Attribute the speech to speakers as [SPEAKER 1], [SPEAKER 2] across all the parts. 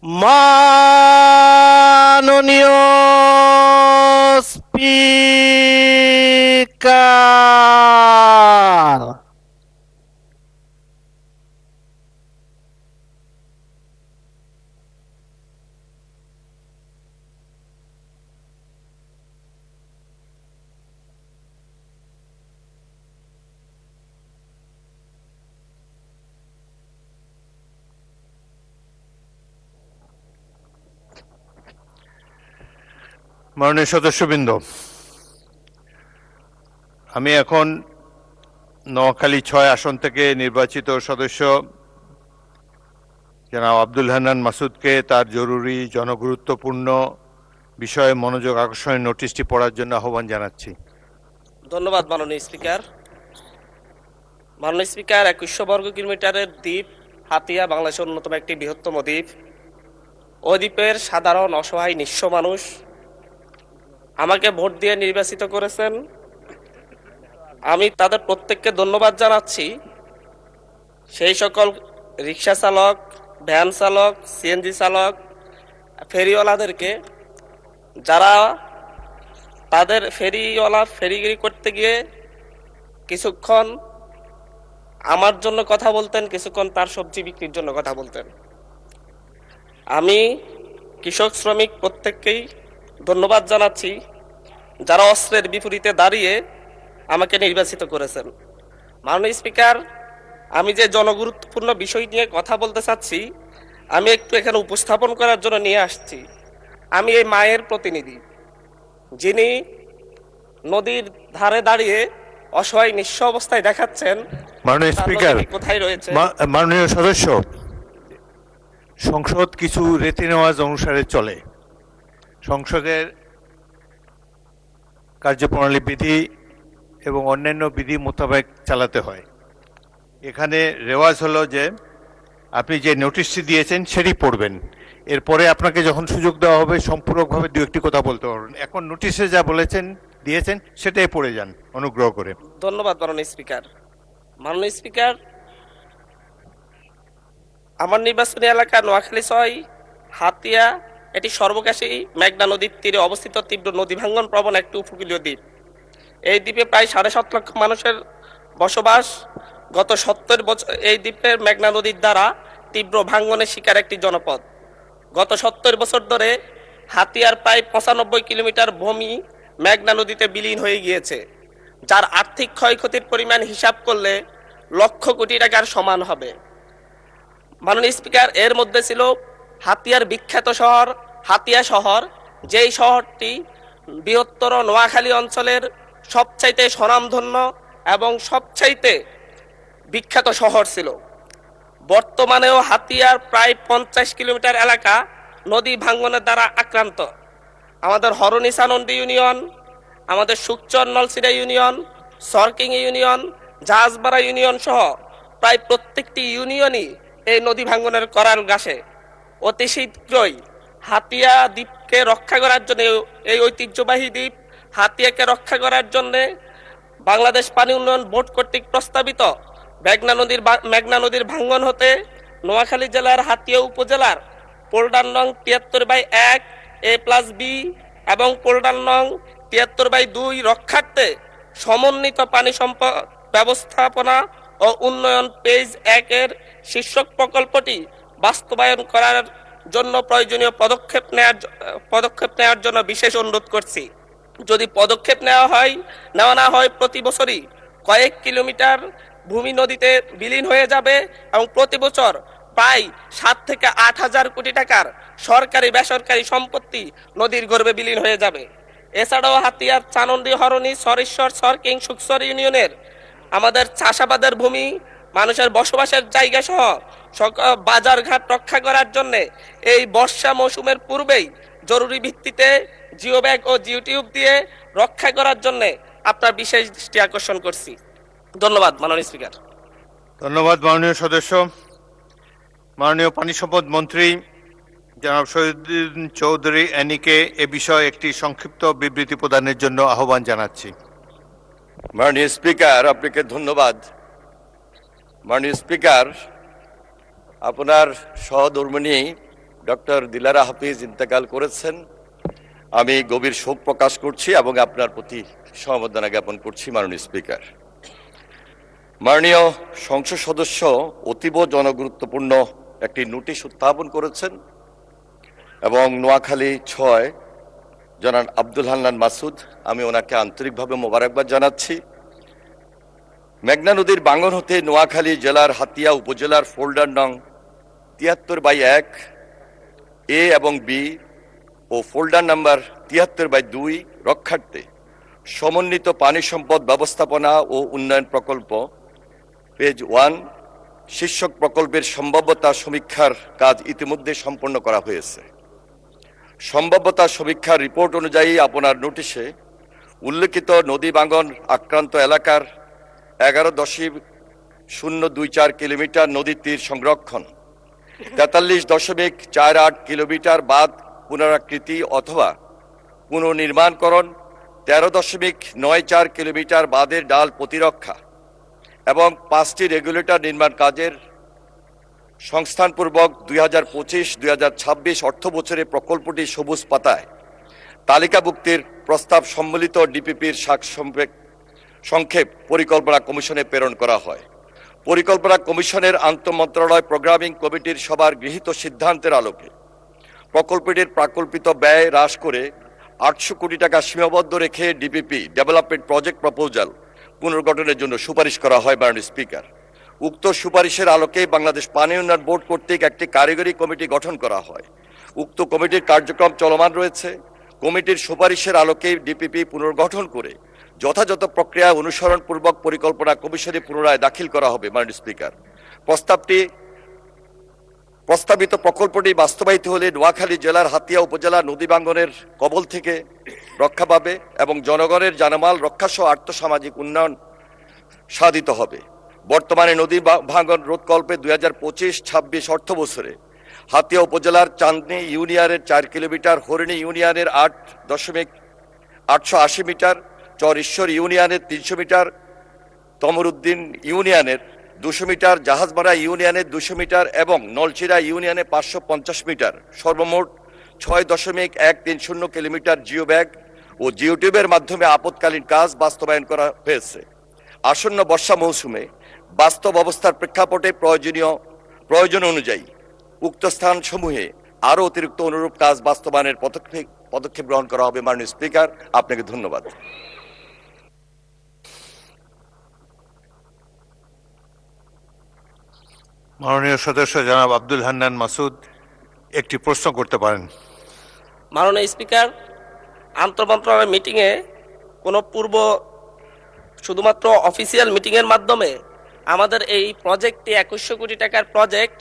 [SPEAKER 1] মাননীয় স্পিকার,
[SPEAKER 2] মাননীয় সদস্যবৃন্দ, আমি এখন নোয়াখালী ৬ আসন থেকে নির্বাচিত সদস্য জনাব আব্দুল হান্নান মাসুদকে তার জরুরি জনগুরুত্বপূর্ণ বিষয়ে মনোযোগ আকর্ষণের নোটিশটি পড়ার জন্য আহ্বান জানাচ্ছি।
[SPEAKER 3] ধন্যবাদ মাননীয় স্পিকার। মাননীয় স্পিকার, ২১০০ বর্গ কিলোমিটারের দ্বীপ হাতিয়া বাংলাদেশের অন্যতম একটি বৃহত্তম দ্বীপ। ওই দ্বীপের সাধারণ অসহায় নিঃস্ব মানুষ আমাকে ভোট দিয়ে নির্বাচিত করেছেন। আমি তাদের প্রত্যেককে ধন্যবাদ জানাচ্ছি। সেই সকল রিক্সা চালক, ভ্যান চালক, সিএনজি চালক, ফেরিওয়ালাদেরকে, যারা তাদের ফেরিগিরি করতে গিয়ে কিছুক্ষণ আমার জন্য কথা বলতেন, কিছুক্ষণ তার সবজি বিক্রির জন্য কথা বলতেন। আমি কৃষক শ্রমিক প্রত্যেককেই ধন্যবাদ জানাচ্ছি, যারা অস্ত্রের বিপরীতে দাঁড়িয়ে আমাকে নির্বাচিত করেছেন। মাননীয় স্পিকার, আমি যে জনগুরুত্বপূর্ণ বিষয় নিয়ে কথা বলতে চাচ্ছি, আমি একটু এখানে উপস্থাপন করার জন্য নিয়ে আসছি। আমি এই মায়ের প্রতিনিধি, যিনি নদীর ধারে দাঁড়িয়ে অসহায় নিঃস্ব অবস্থায় দেখাচ্ছেন
[SPEAKER 2] মাননীয় স্পিকার,
[SPEAKER 3] কোথায় রয়েছে।
[SPEAKER 2] মাননীয় সদস্য, সংসদ কিছু রীতি নেওয়াজ অনুসারে চলে। সংসদের কার্যপ্রণালী বিধি এবং অন্যান্য বিধি মোতাবেক চালাতে হয়। এখানে রেওয়াজ হলো যে আপনি যে নোটিশটি দিয়েছেন সেটি পড়বেন, এরপরে আপনাকে যখন সুযোগ দেওয়া হবে সম্পূরকভাবে দু একটি কথা বলতে পারবেন। এখন নোটিশে যা দিয়েছেন সেটাই পড়ে যান অনুগ্রহ করে।
[SPEAKER 3] ধন্যবাদ মাননীয় স্পিকার। মাননীয় স্পিকার, আমার নির্বাচনী এলাকা নোয়াখালী ৬ হাতিয়া, এটি সর্বকাশী মেঘনা নদীর তীরে অবস্থিত তীব্র নদী ভাঙ্গন প্রবণ একটি উপকূলীয় দ্বীপ। এই দ্বীপে প্রায় ৭.৫ লক্ষ মানুষের বসবাস। গত ৭০ বছর এই দ্বীপের মেঘনা নদীর দ্বারা তীব্র ভাঙ্গনের শিকার একটি জনপদ। গত ৭০ বছর ধরে হাতিয়ার প্রায় ৯৫ কিলোমিটার ভূমি মেঘনা নদীতে বিলীন হয়ে গিয়েছে, যার আর্থিক ক্ষয়ক্ষতির পরিমাণ হিসাব করলে লক্ষ কোটি টাকার সমান হবে। মাননীয় স্পিকার, এর মধ্যে ছিল হাতিয়ার বিখ্যাত শহর হাতিয়া শহর, যেই শহরটি বৃহত্তর নোয়াখালী অঞ্চলের সবচাইতে স্বনামধন্য এবং সবচাইতে বিখ্যাত শহর ছিল। বর্তমানেও হাতিয়ার প্রায় ৫০ কিলোমিটার এলাকা নদী ভাঙ্গনের দ্বারা আক্রান্ত। আমাদের হরনিসানন্দী ইউনিয়ন, আমাদের সুকচর নলসিরা ইউনিয়ন, সরকিং ইউনিয়ন, জাহাজবাড়া ইউনিয়ন সহ প্রায় প্রত্যেকটি ইউনিয়নই এই নদী ভাঙ্গনের করাল গাছে। অতি শীঘ্রই হাতিয়া দ্বীপকে রক্ষা করার জন্য, এই ঐতিহ্যবাহী দ্বীপ হাতিয়াকে রক্ষা করার জন্য বাংলাদেশ পানি উন্নয়ন বোর্ড কর্তৃক প্রস্তাবিত মেঘনা নদীর ভাঙ্গন হতে নোয়াখালী জেলার হাতিয়া উপজেলার পোল্ডার নং ৭৩/১ A+B এবং পোল্ডার নং ৭৩/২ রক্ষার্থে সমন্বিত পানি সম্পদ ব্যবস্থাপনা ও উন্নয়ন পেজ ১-এর শীর্ষক প্রকল্পটি বাস্তবায়ন করার জন্য প্রয়োজনীয় পদক্ষেপ নেওয়ার জন্য বিশেষ অনুরোধ করছি। যদি পদক্ষেপ নেওয়া না হয়, প্রতি বছরই কয়েক কিলোমিটার ভূমি নদীতে বিলীন হয়ে যাবে এবং প্রতি বছর প্রায় ৭ থেকে ৮ হাজার কোটি টাকার সরকারি বেসরকারি সম্পত্তি নদীর গর্ভে বিলীন হয়ে যাবে। এছাড়াও হাতিয়ার চানন্দি, হরণী, সরেশ্বর, সরকিং, সুকসর ইউনিয়নের আমাদের চাষাবাদের ভূমি, মানুষের বসবাসের জায়গা সহ বাজারঘাট রক্ষা করার জন্য এই বর্ষা মৌসুমের পূর্বেই জরুরি ভিত্তিতে জিও ব্যাগ ও জিও টিউব দিয়ে রক্ষা করার জন্য আপনার বিশেষ দৃষ্টি আকর্ষণ করছি। ধন্যবাদ মাননীয় স্পিকার।
[SPEAKER 2] ধন্যবাদ মাননীয় সদস্য। মাননীয় পানি সম্পদ মন্ত্রী জনাব শহীদুদ্দিন চৌধুরী অ্যানিকে এ বিষয়ে একটি সংক্ষিপ্ত বিবৃতি প্রদানের জন্য আহ্বান জানাচ্ছি।
[SPEAKER 4] মাননীয় স্পিকার, আপনাকে ধন্যবাদ। মাননীয় স্পিকার, আপনার সহধর্মিণী ডক্টর দিলারা হাফিজ ইন্তেকাল করেছেন। আমি গভীর শোক প্রকাশ করছি এবং আপনার প্রতি সমবেদনা জ্ঞাপন করছি মাননীয় স্পিকার। মাননীয় সংসদ সদস্য অতীব জনগুরুত্বপূর্ণ একটি নোটিশ উত্থাপন করেছেন এবং নোয়াখালী ৬ জনাব আব্দুল হান্নান মাসুদ, আমি ওনাকে আন্তরিকভাবে মোবারকবাদ জানাচ্ছি। মেঘনা নদীর বাঙ্গন হতে নোয়াখালী জেলার হাতিয়া উপজেলার ফোল্ডার নং ৭৩/১ এ এবং বি ও ফোল্ডার নাম্বার ৭৩/২ রক্ষার্থে সমন্বিত পানি সম্পদ ব্যবস্থাপনা ও উন্নয়ন প্রকল্প পেজ 1 শীর্ষক প্রকল্পের সম্ভাব্যতা সমীক্ষার কাজ ইতিমধ্যে সম্পন্ন করা হয়েছে। সম্ভাব্যতা সমীক্ষার রিপোর্ট অনুযায়ী আপনার নোটিশে উল্লেখিত নদী ভাঙন আক্রান্ত এলাকার ১১.024 কিলোমিটার নদী তীর সংরক্ষণ, ৪৩.48 কিলোমিটার বাঁধ পুনরাকৃতি অথবা পুনর্নির্মাণকরণ, ১৩.94 কিলোমিটার বাঁধের ডাল প্রতিরক্ষা এবং 5টি রেগুলেটর নির্মাণ কাজের সংস্থানপূর্বক 2025-2026 অর্থ বছরে প্রকল্পটি সবুজ পাতায় তালিকাভুক্তির প্রস্তাব সম্মিলিত ডিপিপির সংক্ষেপ পরিকল্পনা কমিশনে প্রেরণ করা হয়। পরিকল্পনা কমিশনের আন্তঃমন্ত্রণালয় প্রোগ্রামিং কমিটির সবার গৃহীত সিদ্ধান্তের আলোকে প্রকল্পটির প্রাকল্পিত ব্যয় হ্রাস করে 800 কোটি টাকা সীমাবদ্ধ রেখে ডিপিপি ডেভেলপমেন্ট প্রজেক্ট প্রপোজাল পুনর্গঠনের জন্য সুপারিশ করা হয় মাননীয় স্পিকার। উক্ত সুপারিশের আলোকে বাংলাদেশ পানি উন্নয়ন বোর্ড কর্তৃক একটি কারিগরি কমিটি গঠন করা হয়। উক্ত কমিটির কার্যক্রম চলমান রয়েছে। কমিটির সুপারিশের আলোকে ডিপিপি পুনর্গঠন করে যথাযথ প্রক্রিয়া অনুসরণপূর্বক পরিকল্পনা কমিশনে পুনরায় দাখিল করা হবে মাননীয় স্পিকার। প্রস্তাবিত প্রকল্পটি বাস্তবায়িত হলে নোয়াখালী জেলার হাতিয়া উপজেলা নদী ভাঙ্গনের কবল থেকে রক্ষা পাবে এবং জনগণের জানমাল রক্ষাসহ আর্থসামাজিক উন্নয়ন সাধিত হবে। বর্তমানে নদী ভাঙ্গন রোধকল্পে 2025-26 অর্থ বছরে হাতিয়া উপজেলার চাঁদনী ইউনিয়নের 4 কিলোমিটার, হরিণী ইউনিয়নের 8.880 মিটার, চর ঈশ্বর ইউনিয়নের 300 মিটার, তমরুদ্দিন ইউনিয়নের 200 মিটার, জাহাজমারা ইউনিয়নের 200 মিটার এবং নলচিরা ইউনিয়নে 550 মিটার, সর্বমোট 6.130 কিলোমিটার জিও ব্যাগ ও জিওটিউবের মাধ্যমে আপৎকালীন কাজ বাস্তবায়ন করা হয়েছে। আসন্ন বর্ষা মৌসুমে বাস্তব অবস্থার প্রেক্ষাপটে প্রয়োজন অনুযায়ী উক্ত স্থানসমূহে আরও অতিরিক্ত অনুরূপ কাজ বাস্তবায়নের পদক্ষেপ গ্রহণ করা হবে। মাননীয় স্পিকার, আপনাকে ধন্যবাদ।
[SPEAKER 2] মাননীয় সদস্য জনাব আব্দুল হান্নান মাসুদ একটি প্রশ্ন করতে পারেন।
[SPEAKER 3] মাননীয় স্পিকার, আন্তঃমন্ত্রণালয় মিটিংয়ে কোনো শুধুমাত্র অফিসিয়াল মিটিংয়ের মাধ্যমে আমাদের এই প্রজেক্টটি 2100 কোটি টাকার প্রজেক্ট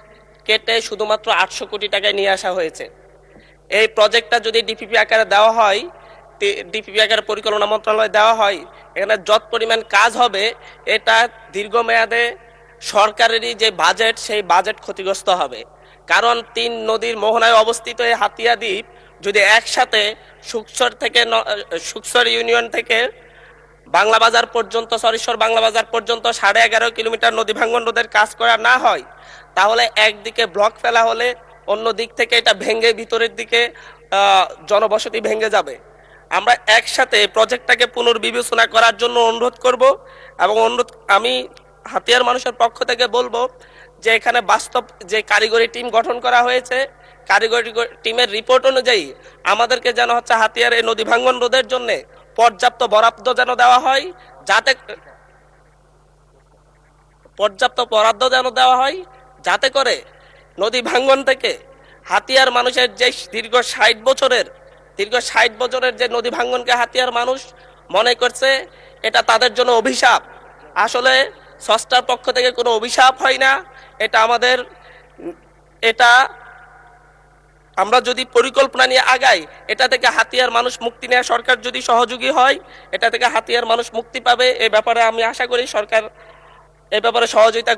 [SPEAKER 3] কেটে শুধুমাত্র 800 কোটি টাকায় নিয়ে আসা হয়েছে। এই প্রজেক্টটা যদি ডিপিপি আকারে দেওয়া হয়, ডিপিপি আকারে পরিকল্পনা মন্ত্রণালয়ে দেওয়া হয়, এখানে যত পরিমাণ কাজ হবে এটা দীর্ঘমেয়াদে সরকারেরই যে বাজেট সেই বাজেট ক্ষতিগ্রস্ত হবে। কারণ 3 নদীর মোহনায় অবস্থিত এই হাতিয়া দ্বীপ যদি একসাথে সুকসর ইউনিয়ন থেকে বাংলা বাজার পর্যন্ত, সরিশ্বর বাংলা বাজার পর্যন্ত 11.5 কিলোমিটার নদী ভাঙ্গন রোধের কাজ করা না হয়, তাহলে একদিকে ব্লক ফেলা হলে অন্য দিক থেকে এটা ভেঙে ভিতরের দিকে জনবসতি ভেঙে যাবে। আমরা একসাথে প্রজেক্টটাকে পুনর্বিবেচনা করার জন্য অনুরোধ করব এবং আমি হাতিয়ার মানুষের পক্ষ থেকে বলবো যে এখানে বাস্তব যে কারিগরি টিম গঠন করা হয়েছে, কারিগরি টিমের রিপোর্ট অনুযায়ী আমাদেরকে যেন হাতিয়ার এই নদী ভাঙ্গন রোধের জন্য পর্যাপ্ত বরাদ্দ যেন দেওয়া হয়, যাতে করে নদী ভাঙ্গন থেকে হাতিয়ার মানুষের যে দীর্ঘ 60 বছরের যে নদী ভাঙ্গনকে হাতিয়ার মানুষ মনে করছে এটা তাদের জন্য অভিশাপ। আসলে স্রষ্টার পক্ষ থেকে কোনো অভিশাপ হয় না, এটা আমরা যদি পরিকল্পনা নিয়ে আগাই, এটা থেকে হাতিয়ার মানুষ মুক্তি নেওয়া, সরকার যদি সহযোগী হয় এটা থেকে হাতিয়ার মানুষ মুক্তি পাবে। এই ব্যাপারে আমি আশা করি সরকার এই ব্যাপারে সহযোগিতা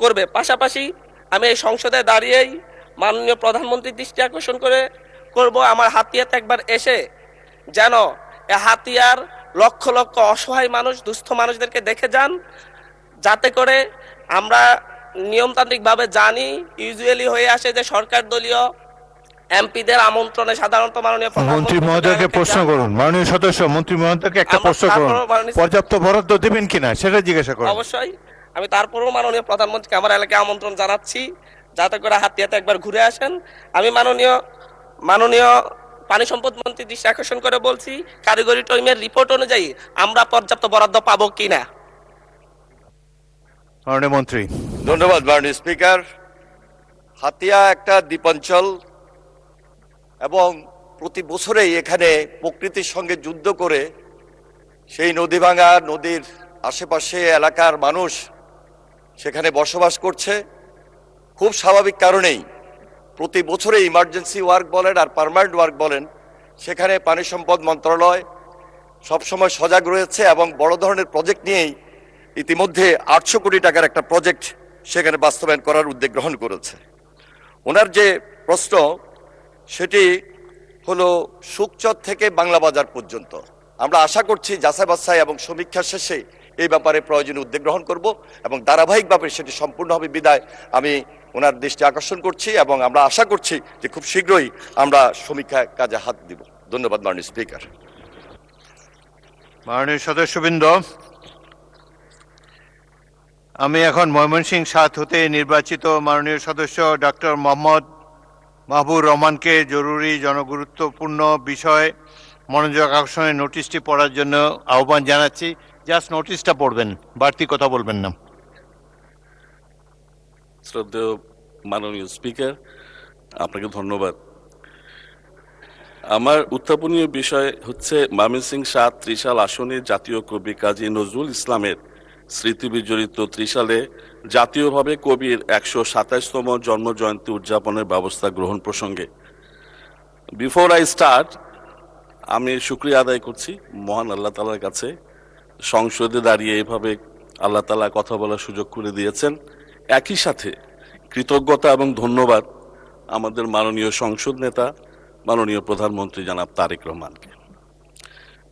[SPEAKER 3] করবে। পাশাপাশি আমি এই সংসদে দাঁড়িয়েই মাননীয় প্রধানমন্ত্রীর দৃষ্টি আকর্ষণ করব আমার হাতিয়াতে একবার এসে যেন হাতিয়ার লক্ষ লক্ষ অসহায় মানুষ, দুস্থ মানুষদেরকে দেখে যান, যাতে করে আমরা নিয়মতান্ত্রিকভাবে জানি ইউজুয়ালি হয়ে আসে যে সরকার দলীয় এমপিদের আমন্ত্রণে সাধারণত মাননীয়
[SPEAKER 2] মন্ত্রী
[SPEAKER 3] প্রধানমন্ত্রী
[SPEAKER 2] মহোদয়কে প্রশ্ন করুন, মাননীয় সদস্য মন্ত্রী মহোদয়কে একটা
[SPEAKER 3] আমরা
[SPEAKER 2] প্রশ্ন করুন,
[SPEAKER 3] তারপরও মাননীয়-
[SPEAKER 2] পর্যাপ্ত বরাদ্দ দেবেন কিনা সেটা জিজ্ঞাসা করুন।
[SPEAKER 3] অবশ্যই আমি তারপরেও মাননীয় প্রধানমন্ত্রীকে আমার এলাকায় আমন্ত্রণ জানাচ্ছি, যাতে করে হাতিয়াতে একবার ঘুরে আসেন। আমি মাননীয় পানি সম্পদ মন্ত্রী দৃষ্টি আকর্ষণ করে বলছি, কারিগরি টিমের রিপোর্ট অনুযায়ী আমরা পর্যাপ্ত বরাদ্দ পাবো কিনা।
[SPEAKER 2] মাননীয় মন্ত্রী।
[SPEAKER 4] ধন্যবাদ মাননীয় স্পিকার। হাতিয়া একটা দ্বীপাঞ্চল এবং প্রতি বছরেই এখানে প্রকৃতির সঙ্গে যুদ্ধ করে সেই নদী ভাঙা নদীর আশেপাশে এলাকার মানুষ সেখানে বসবাস করছে। খুব স্বাভাবিক কারণেই প্রতি বছরে ইমার্জেন্সি ওয়ার্ক বলেন আর পার্মানেন্ট ওয়ার্ক বলেন, সেখানে পানি সম্পদ মন্ত্রণালয় সবসময় সজাগ রয়েছে এবং বড় ধরনের প্রজেক্ট নিয়েই ইতিমধ্যে 800 কোটি টাকার একটা প্রজেক্ট সেখানে বাস্তবায়ন করার উদ্যোগ গ্রহণ করেছে। ওনার যে প্রশ্ন সেটি হলো শুকচর থেকে বাংলা বাজার পর্যন্ত। আমরা আশা করছি যাচাই বাছাই এবং সমীক্ষা শেষে এই ব্যাপারে প্রয়োজনীয় উদ্যোগ গ্রহণ করব এবং ধারাবাহিকভাবে সেটি সম্পূর্ণ হবে বিদায় আমি ওনার দৃষ্টি আকর্ষণ করছি এবং আমরা আশা করছি যে খুব শীঘ্রই আমরা সমীক্ষা কাজে হাত দিব। ধন্যবাদ মাননীয় স্পিকার।
[SPEAKER 2] মাননীয় সদস্যবৃন্দ, আমি এখন ময়মনসিংহ ৭ হতে নির্বাচিত মাননীয় সদস্য ডক্টর মোহাম্মদ মাহবুর রহমানকে জরুরি জনগুরুত্বপূর্ণ বিষয় মনোযোগ আকর্ষণের নোটিশটি পড়ার জন্য আহ্বান জানাচ্ছি। জাস্ট নোটিশটা পড়বেন, বাড়তি কথা বলবেন না।
[SPEAKER 5] শ্রদ্ধেয় মাননীয় স্পিকার, আপনাকে ধন্যবাদ। আমার উত্থাপনীয় বিষয় হচ্ছে ময়মনসিংহ ৭ ত্রিশাল আসনে জাতীয় কবি কাজী নজরুল ইসলামের স্মৃতি বিজড়িত ত্রিশালে জাতীয়ভাবে কবির ১২৭তম জন্ম জয়ন্তী উদযাপনের ব্যবস্থা গ্রহণ প্রসঙ্গে বিফোর আই স্টার্ট আমি শুকরিয়া আদায় করছি মহান আল্লাহ তাআলার কাছে, সংসদে দাঁড়িয়ে এভাবে আল্লাহ তাআলা কথা বলার সুযোগ করে দিয়েছেন। একই সাথে কৃতজ্ঞতা এবং ধন্যবাদ আমাদের মাননীয় সংসদ নেতা মাননীয় প্রধানমন্ত্রী জনাব তারেক রহমানকে।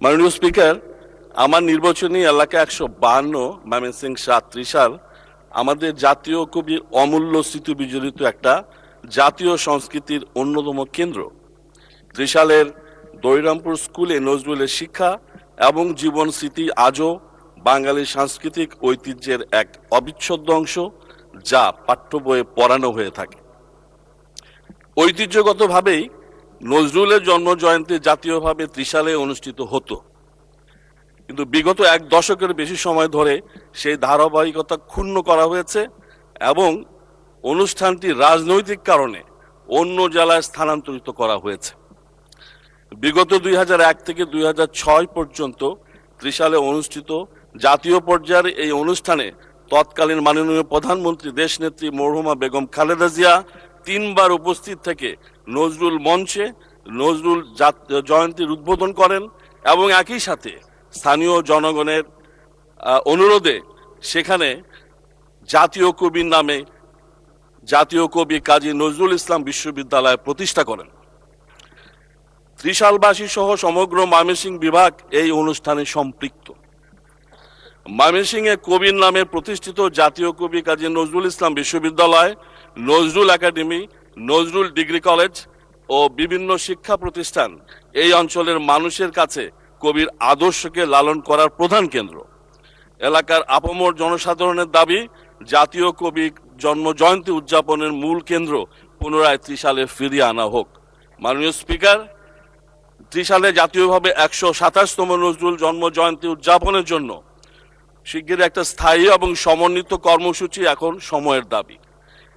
[SPEAKER 5] মাননীয় স্পিকার, আমার নির্বাচনী এলাকা ১৫২ ময়মনসিংহ ৭ ত্রিশাল আমাদের জাতীয় কবির অমূল্য স্মৃতি বিজড়িত একটা জাতীয় সংস্কৃতির অন্যতম কেন্দ্র। ত্রিশালের দৈরামপুর স্কুলে নজরুলের শিক্ষা এবং জীবন স্মৃতি আজও বাঙালির সাংস্কৃতিক ঐতিহ্যের এক অবিচ্ছেদ্য অংশ, যা পাঠ্য বইয়ে পড়ানো হয়ে থাকে। ঐতিহ্যগতভাবেই নজরুলের জন্ম জয়ন্তী জাতীয়ভাবে ত্রিশালে অনুষ্ঠিত হতো, কিন্তু বিগত এক দশকের বেশি সময় ধরে সেই ধারাবাহিকতা ক্ষুণ্ণ করা হয়েছে এবং অনুষ্ঠানটি রাজনৈতিক কারণে অন্য জেলায় স্থানান্তরিত করা হয়েছে। বিগত ২০০১ থেকে ২০০৬ পর্যন্ত ত্রিশালে অনুষ্ঠিত জাতীয় পর্যায়ের এই অনুষ্ঠানে তৎকালীন মাননীয় প্রধানমন্ত্রী দেশনেত্রী মরহুমা বেগম খালেদা জিয়া ৩ বার উপস্থিত থেকে নজরুল মঞ্চে নজরুল জয়ন্তীর উদ্বোধন করেন এবং একই সাথে স্থানীয় জনগণের অনুরোধে সেখানে জাতীয় কবির নামে জাতীয় কবি কাজী নজরুল ইসলাম বিশ্ববিদ্যালয় প্রতিষ্ঠা করেন। ত্রিশালবাসী সহ সমগ্র ময়মনসিংহ বিভাগ এই অনুষ্ঠানে সম্পৃক্ত। ময়মনসিংহে কবির নামে প্রতিষ্ঠিত জাতীয় কবি কাজী নজরুল ইসলাম বিশ্ববিদ্যালয়, Nazrul academy, Nazrul degree college ও বিভিন্ন শিক্ষা প্রতিষ্ঠান এই অঞ্চলের মানুষের কাছে কবির আদর্শকে লালন করার প্রধান কেন্দ্র। এলাকার আপামর জনসাধারণের দাবি জাতীয় কবি জন্ম জয়ন্তী উদযাপনের মূল কেন্দ্র পুনরায় ত্রিশালে ফিরিয়ে আনা হোক। মাননীয় স্পিকার, ত্রিশালে জাতীয়ভাবে ১২৭তম নজরুল জন্ম জয়ন্তী উদযাপনের জন্য শিগগিরই একটা স্থায়ী এবং সমন্বিত কর্মসূচি এখন সময়ের দাবি।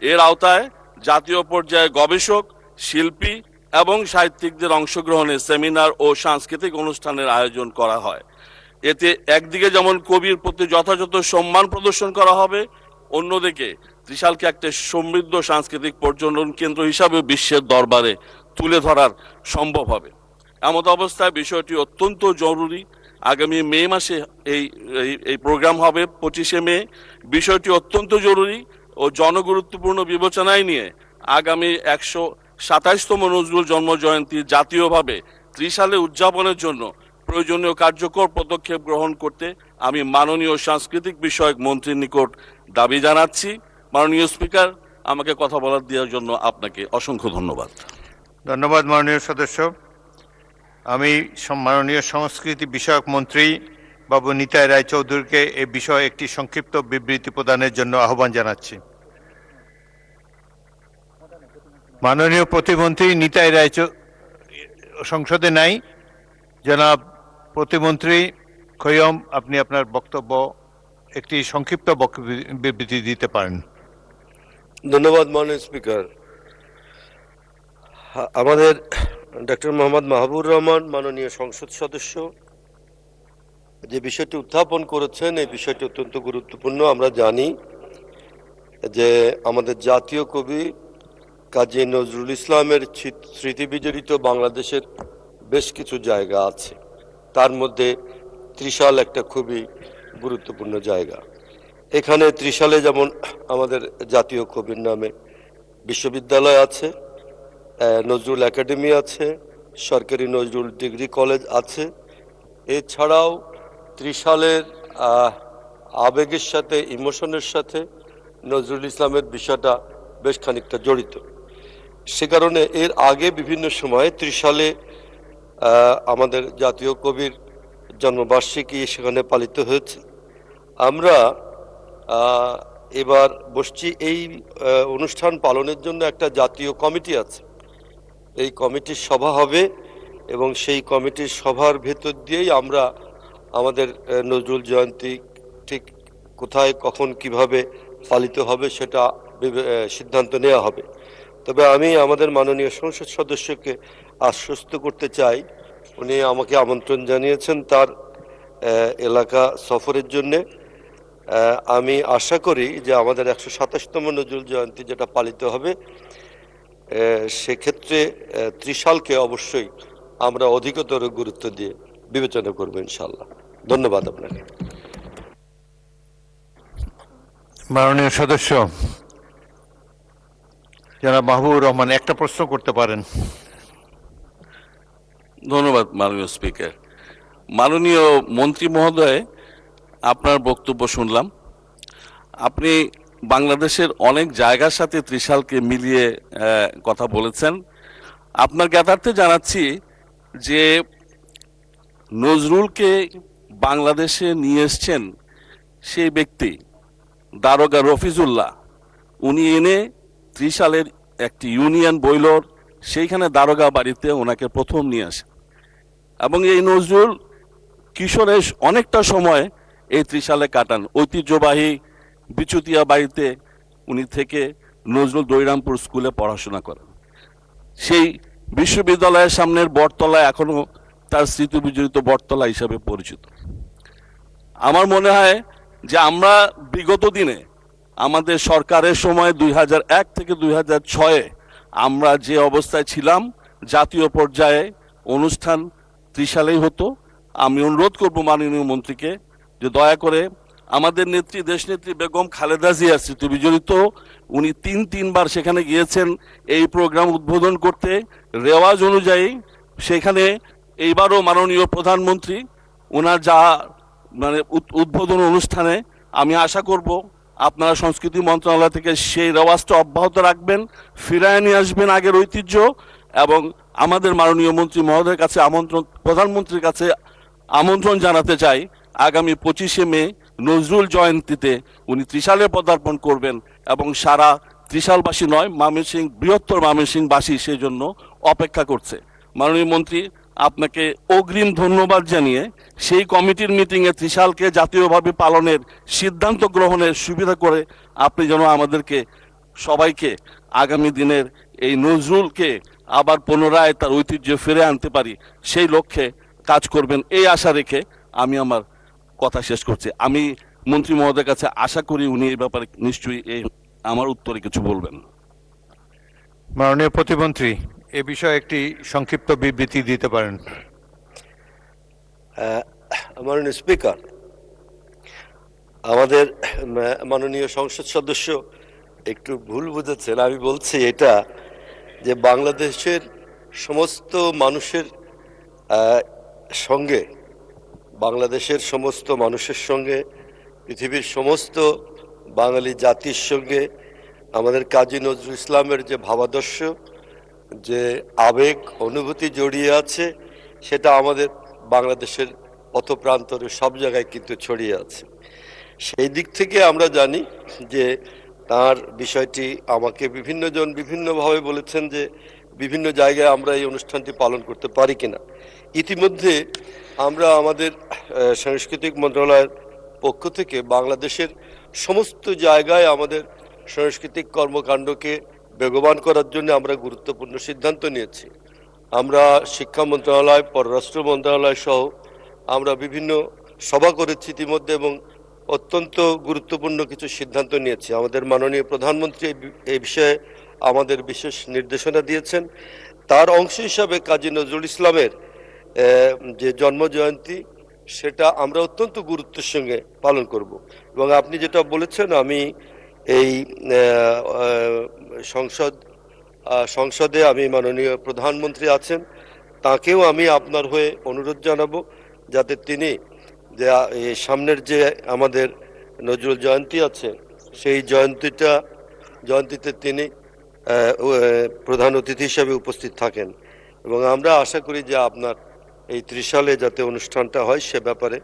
[SPEAKER 5] এর আওতায় জাতীয় পর্যায়ে গবেষক, শিল্পী এবং সাহিত্যিকদের অংশগ্রহণে সেমিনার ও সাংস্কৃতিক অনুষ্ঠানের আয়োজন করা হয়। এতে একদিকে যেমন কবির প্রতি যথাযথ সম্মান প্রদর্শন করা হবে, অন্যদিকে ত্রিশালকে একটা সমৃদ্ধ সাংস্কৃতিক পর্যটন কেন্দ্র হিসাবে বিশ্বের দরবারে তুলে ধরার সম্ভব হবে। এমত অবস্থায় বিষয়টি অত্যন্ত জরুরি। আগামী মে মাসে এই প্রোগ্রাম হবে ২৫শে মে। বিষয়টি অত্যন্ত জরুরি ও জনগুরুত্বপূর্ণ বিবেচনায় নিয়ে আগামী ১২৭তম নজরুল জন্ম জয়ন্তী জাতীয়ভাবে ত্রিশালে উদযাপনের জন্য প্রয়োজনীয় কার্যকর পদক্ষেপ গ্রহণ করতে আমি মাননীয় সাংস্কৃতিক বিষয়ক মন্ত্রীর নিকট দাবি জানাচ্ছি। মাননীয় স্পিকার, আমাকে কথা বলার দেওয়ার জন্য আপনাকে অসংখ্য ধন্যবাদ।
[SPEAKER 2] ধন্যবাদ মাননীয় সদস্য। আমি মাননীয় সংস্কৃতি বিষয়ক মন্ত্রী বাবু নিতাই রায়চৌধুরীকে এই বিষয়ে একটি সংক্ষিপ্ত বিবৃতি প্রদানের জন্য আহ্বান জানাচ্ছি। মাননীয় প্রতিমন্ত্রী নিতাই সংসদে নাই। জনাব প্রতিমন্ত্রী খৈয়ম, আপনি আপনার বক্তব্য একটি সংক্ষিপ্ত বিবৃতি দিতে পারেন।
[SPEAKER 1] ধন্যবাদ মাননীয় স্পিকার। আমাদের ডক্টর মোহাম্মদ মাহবুবুর রহমান মাননীয় সংসদ সদস্য যে বিষয়টি উত্থাপন করেছেন, এই বিষয়টি অত্যন্ত গুরুত্বপূর্ণ। আমরা জানি যে আমাদের জাতীয় কবি কাজী নজরুল ইসলামের স্মৃতি বিজড়িত বাংলাদেশের বেশ কিছু জায়গা আছে, তার মধ্যে ত্রিশাল একটা খুবই গুরুত্বপূর্ণ জায়গা। এখানে ত্রিশালে যেমন আমাদের জাতীয় কবির নামে বিশ্ববিদ্যালয় আছে, নজরুল একাডেমি আছে, সরকারি নজরুল ডিগ্রি কলেজ আছে। এছাড়াও ত্রিশালের আবেগের সাথে, ইমোশনের সাথে নজরুল ইসলামের বিষয়টা বেশ খানিকটা জড়িত। সে কারণে এর আগে বিভিন্ন সময়ে ত্রিশালে আমাদের জাতীয় কবির জন্মবার্ষিকী সেখানে পালিত হয়েছে। আমরা এবার বসছি এই অনুষ্ঠান পালনের জন্য একটা জাতীয় কমিটি আছে। এই কমিটির সভা হবে এবং সেই কমিটির সভার ভেতর দিয়েই আমরা আমাদের নজরুল জয়ন্তী ঠিক কোথায়, কখন, কিভাবে পালিত হবে সেটা সিদ্ধান্ত নেওয়া হবে। তবে আমি আমাদের মাননীয় সংসদ সদস্যকে আশ্বস্ত করতে চাই, উনি আমাকে আমন্ত্রণ জানিয়েছেন তার এলাকা সফরের জন্যে। আমি আশা করি যে আমাদের 127তম নজরুল জয়ন্তী যেটা পালিত হবে, সেক্ষেত্রে ত্রিশালকে অবশ্যই আমরা অধিকতর গুরুত্ব দিয়ে বিবেচনা করবো ইনশাল্লাহ। ধন্যবাদ আপনাকে।
[SPEAKER 2] মাননীয় সদস্য জনাব মাহবুবুর রহমান একটা প্রশ্ন করতে পারেন।
[SPEAKER 5] ধন্যবাদ মাননীয় স্পিকার। মাননীয় মন্ত্রী মহোদয়, আপনার বক্তব্য শুনলাম। আপনি বাংলাদেশের অনেক জায়গার সাথে ত্রিশালকে মিলিয়ে কথা বলেছেন। আপনার জ্ঞাতার্থে জানাচ্ছি যে নজরুলকে বাংলাদেশে নিয়ে এসছেন সেই ব্যক্তি দারোগা রফিজুল্লাহ। উনি এনে ত্রিশালের একটি ইউনিয়ন বইলর, সেইখানে দারোগা বাড়িতে ওনাকে প্রথম নিয়ে আসেন এবং এই নজরুল কিশোরের অনেকটা সময় এই ত্রিশালে কাটান। ঐতিহ্যবাহী বিচুতিয়া বাড়িতে উনি থেকে নজরুল দৈরামপুর স্কুলে পড়াশোনা করেন। সেই বিশ্ববিদ্যালয়ের সামনের বটতলায় এখনো তার স্মৃতি বিজড়িত বটতলা হিসাবে পরিচিত। আমার মনে হয় যে আমরা বিগত দিনে আমাদের সরকারের সময় 2001 থেকে 2006 আমরা যে অবস্থায় ছিলাম, জাতীয় পর্যায়ে অনুষ্ঠান ত্রিশালেই হতো। আমি অনুরোধ করব মাননীয় মন্ত্রীকে যে দয়া করে আমাদের নেত্রী, দেশনেত্রী বেগম খালেদা জিয়া স্মৃতি বিজড়িত, উনি তিনবার সেখানে গিয়েছেন এই প্রোগ্রাম উদ্বোধন করতে। রেওয়াজ অনুযায়ী সেখানে এইবারও মাননীয় প্রধানমন্ত্রী ওনার যা উদ্বোধন অনুষ্ঠানে আমি আশা করব আপনারা সংস্কৃতি মন্ত্রণালয় থেকে সেই রেওয়াজটা অব্যাহত রাখবেন, ফিরায় নিয়ে আসবেন আগের ঐতিহ্য। এবং আমাদের মাননীয় মন্ত্রী মহোদয়ের কাছে প্রধানমন্ত্রীর কাছে আমন্ত্রণ জানাতে চাই, আগামী 25শে মে নজরুল জয়ন্তীতে উনি ত্রিশালে পদার্পণ করবেন এবং সারা ত্রিশালবাসী নয়, ময়মনসিংহ, বৃহত্তর ময়মনসিংহবাসী সেই জন্য অপেক্ষা করছে। মাননীয় মন্ত্রী, আপনাকে অগ্রিম ধন্যবাদ জানিয়ে সেই কমিটির মিটিংয়ে ত্রিশালকে জাতীয়ভাবে পালনের সিদ্ধান্ত গ্রহণের সুবিধা করে আপনি যেন আমাদেরকে সবাইকে আগামী দিনের এই নজরুলকে আবার পুনরায় তার ঐতিহ্য ফিরে আনতে পারি, সেই লক্ষ্যে কাজ করবেন, এই আশা রেখে আমি আমার কথা শেষ করছি। আমি মন্ত্রী মহোদয়ের কাছে আশা করি উনি এই ব্যাপারে নিশ্চয়ই আমার উত্তরে কিছু বলবেন।
[SPEAKER 2] মাননীয় প্রতিমন্ত্রী এ বিষয়ে একটি সংক্ষিপ্ত বিবৃতি দিতে পারেন।
[SPEAKER 1] মাননীয় স্পিকার, আমাদের মাননীয় সংসদ সদস্য একটু ভুল বুঝেছেন। আমি বলছি এটা যে বাংলাদেশের সমস্ত মানুষের সঙ্গে, বাংলাদেশের সমস্ত মানুষের সঙ্গে, পৃথিবীর সমস্ত বাঙালি জাতির সঙ্গে আমাদের কাজী নজরুল ইসলামের যে ভাবাদর্শ যে আবেগ অনুভূতি জড়িয়ে আছে, সেটা আমাদের বাংলাদেশের পথপ্রান্তরে সব জায়গায় কিন্তু ছড়িয়ে আছে। সেই দিক থেকে আমরা জানি যে তার বিষয়টি আমাকে বিভিন্নজন বিভিন্নভাবে বলেছেন যে বিভিন্ন জায়গায় আমরা এই অনুষ্ঠানটি পালন করতে পারি কিনা। ইতিমধ্যে আমরা আমাদের সাংস্কৃতিক মন্ত্রণালয়ের পক্ষ থেকে বাংলাদেশের সমস্ত জায়গায় আমাদের সাংস্কৃতিক কর্মকাণ্ডকে বেগবান করার জন্য আমরা গুরুত্বপূর্ণ সিদ্ধান্ত নিয়েছি। আমরা শিক্ষা মন্ত্রণালয়, পররাষ্ট্র মন্ত্রণালয় সহ আমরা বিভিন্ন সভা করেছি ইতিমধ্যে এবং অত্যন্ত গুরুত্বপূর্ণ কিছু সিদ্ধান্ত নিয়েছি। আমাদের মাননীয় প্রধানমন্ত্রী এই বিষয়ে আমাদের বিশেষ নির্দেশনা দিয়েছেন। তার অংশ হিসাবে কাজী নজরুল ইসলামের যে জন্মজয়ন্তী, সেটা আমরা অত্যন্ত গুরুত্বের সঙ্গে পালন করব। এবং আপনি যেটা বলেছেন, আমি এই সংসদে আমি মাননীয় প্রধানমন্ত্রী আছেন, তাকেও আমি আপনার হয়ে অনুরোধ জানাবো যাতে তিনি যে এই সামনের যে আমাদের নজরুল জয়ন্তী আছে, সেই জয়ন্তীতে তিনি প্রধান অতিথি হিসেবে উপস্থিত থাকেন। এবং আমরা আশা করি যে আপনার এই ত্রিশালে যাতে অনুষ্ঠানটা হয় সে ব্যাপারে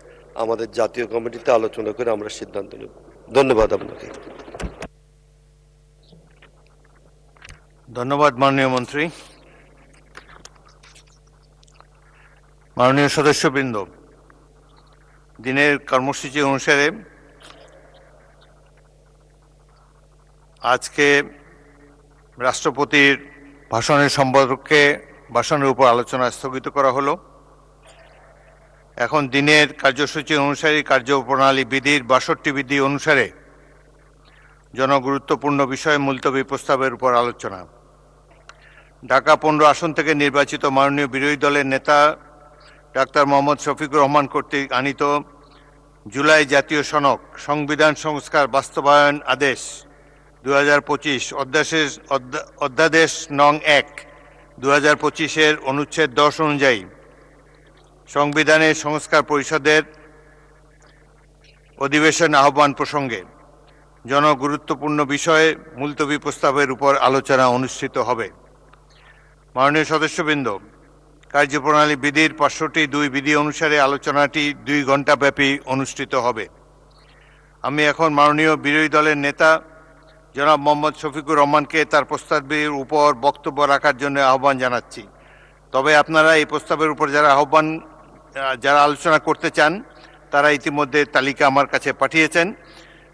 [SPEAKER 1] আমাদের জাতীয় কমিটিতে আলোচনা করে আমরা সিদ্ধান্ত নেব। ধন্যবাদ আপনাকে।
[SPEAKER 2] ধন্যবাদ মাননীয় মন্ত্রী। মাননীয় সদস্যবৃন্দ, দিনের কর্মসূচি অনুসারে আজকে রাষ্ট্রপতির ভাষণের উপর আলোচনা স্থগিত করা হলো। এখন দিনের কার্যসূচি অনুসারে কার্যপ্রণালী বিধির ৬২ বিধি অনুসারে জনগুরুত্বপূর্ণ বিষয় মুলতবি প্রস্তাবের উপর আলোচনা। ঢাকা ১৫ আসন থেকে নির্বাচিত মাননীয় বিরোধী দলের নেতা ডাক্তার মোহাম্মদ শফিকুর রহমান কর্তৃক আনীত জুলাই জাতীয় সনদ সংবিধান সংস্কার বাস্তবায়ন আদেশ ২০২৫ অধ্যাদেশ নং ১ ২০২৫-এর অনুচ্ছেদ ১০ অনুযায়ী সংবিধানের সংস্কার পরিষদের অধিবেশন আহ্বান প্রসঙ্গে জনগুরুত্বপূর্ণ বিষয়ে মুলতবি প্রস্তাবের উপর আলোচনা অনুষ্ঠিত হবে। মাননীয় সদস্যবৃন্দ, কার্যপ্রণালী বিধির ৫০২ বিধি অনুসারে আলোচনাটি ২ ঘণ্টা ব্যাপী অনুষ্ঠিত হবে। আমি এখন মাননীয় বিরোধী দলের নেতা জনাব মোহাম্মদ শফিকুর রহমানকে তার প্রস্তাবের উপর বক্তব্য রাখার জন্য আহ্বান জানাচ্ছি। তবে আপনারা এই প্রস্তাবের উপর যারা আলোচনা করতে চান তারা ইতিমধ্যে তালিকা আমার কাছে পাঠিয়েছেন।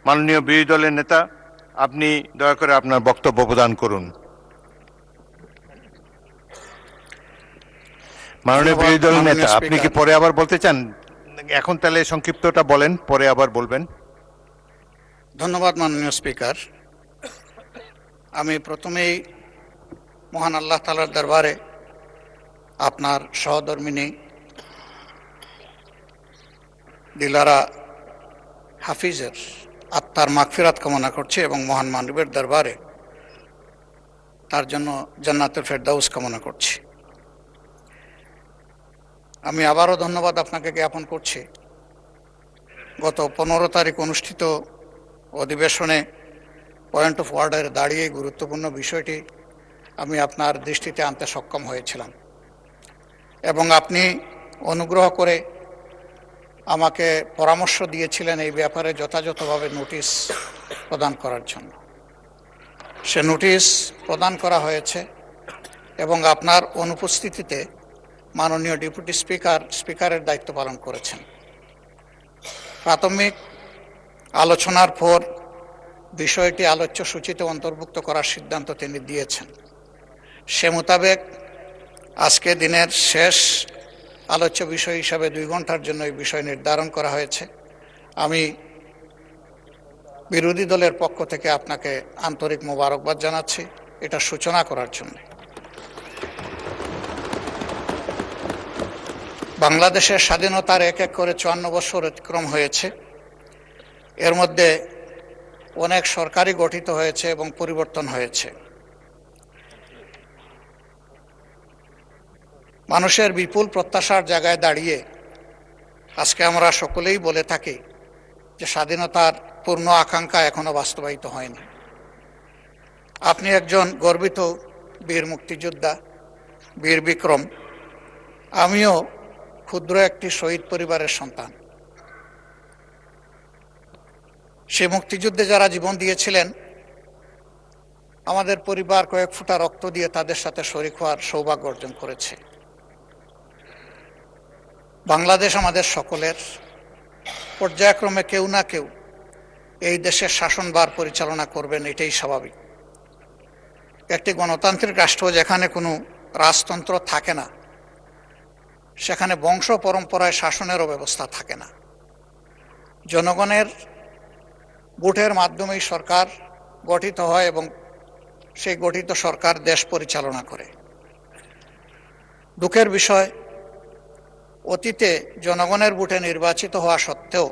[SPEAKER 2] মাননীয় বিরোধী দলের নেতা, আপনি দয়া করে আপনার বক্তব্য প্রদান করুন। মাননীয় বিরোধী দলের নেতা, আপনি কি পরে আবার বলতে চান? এখন তাহলে সংক্ষিপ্তটা বলেন, পরে আবার বলবেন।
[SPEAKER 6] ধন্যবাদ মাননীয় স্পিকার। আমি প্রথমেই মহান আল্লাহ তাআলার দরবারে আপনার সহধর্মিনী দিলারা হাফিজের আত্মার মাগফিরাত কামনা করছি এবং মহান মানবের দরবারে তার জন্য জান্নাতুল ফেরদাউস কামনা করছি। আমি আবারও ধন্যবাদ আপনাকে জ্ঞাপন করছি। গত ১৫ তারিখ অনুষ্ঠিত অধিবেশনে পয়েন্ট অফ অর্ডারে দাঁড়িয়ে গুরুত্বপূর্ণ বিষয়টি আমি আপনার দৃষ্টিতে আনতে সক্ষম হয়েছিলাম এবং আপনি অনুগ্রহ করে আমাকে পরামর্শ দিয়েছিলেন এই ব্যাপারে যথাযথভাবে নোটিশ প্রদান করার জন্য। সে নোটিশ প্রদান করা হয়েছে এবং আপনার অনুপস্থিতিতে মাননীয় ডেপুটি স্পিকারের দায়িত্ব পালন করেছেন। প্রাথমিক আলোচনার পর বিষয়টি আলোচ্য সূচিতে অন্তর্ভুক্ত করার সিদ্ধান্ত তিনি দিয়েছেন। সে মোতাবেক আজকে দিনের শেষ আলোচ্য বিষয় হিসাবে ২ ঘণ্টার জন্য এই বিষয় নির্ধারণ করা হয়েছে। আমি বিরোধী দলের পক্ষ থেকে আপনাকে আন্তরিক মোবারকবাদ জানাচ্ছি এটা সূচনা করার জন্য। বাংলাদেশের স্বাধীনতার এক এক করে ৫৪ বছর অতিক্রম হয়েছে। এর মধ্যে অনেক সরকারই গঠিত হয়েছে এবং পরিবর্তন হয়েছে। মানুষের বিপুল প্রত্যাশার জায়গায় দাঁড়িয়ে আজকে আমরা সকলেই বলে থাকি যে স্বাধীনতার পূর্ণ আকাঙ্ক্ষা এখনো বাস্তবায়িত হয়নি। আপনি একজন গর্বিত বীর মুক্তিযোদ্ধা বীর বিক্রম। আমিও ক্ষুদ্র একটি শহীদ পরিবারের সন্তান। সে মুক্তিযুদ্ধে যারা জীবন দিয়েছিলেন, আমাদের পরিবার কয়েক ফোঁটা রক্ত দিয়ে তাদের সাথে শরীক হওয়ার সৌভাগ্য অর্জন করেছে। বাংলাদেশ আমাদের সকলের। পর্যায়ক্রমে কেউ না কেউ এই দেশের শাসনভার পরিচালনা করবেন, এটাই স্বাভাবিক। একটি গণতান্ত্রিক রাষ্ট্র যেখানে কোনো রাজতন্ত্র থাকে না, সেখানে বংশ পরম্পরায় শাসনেরও ব্যবস্থা থাকে না। জনগণের ভোটের মাধ্যমেই সরকার গঠিত হয় এবং সেই গঠিত সরকার দেশ পরিচালনা করে। দুঃখের বিষয়, অতীতে জনগণের ভোটে নির্বাচিত হওয়া সত্ত্বেও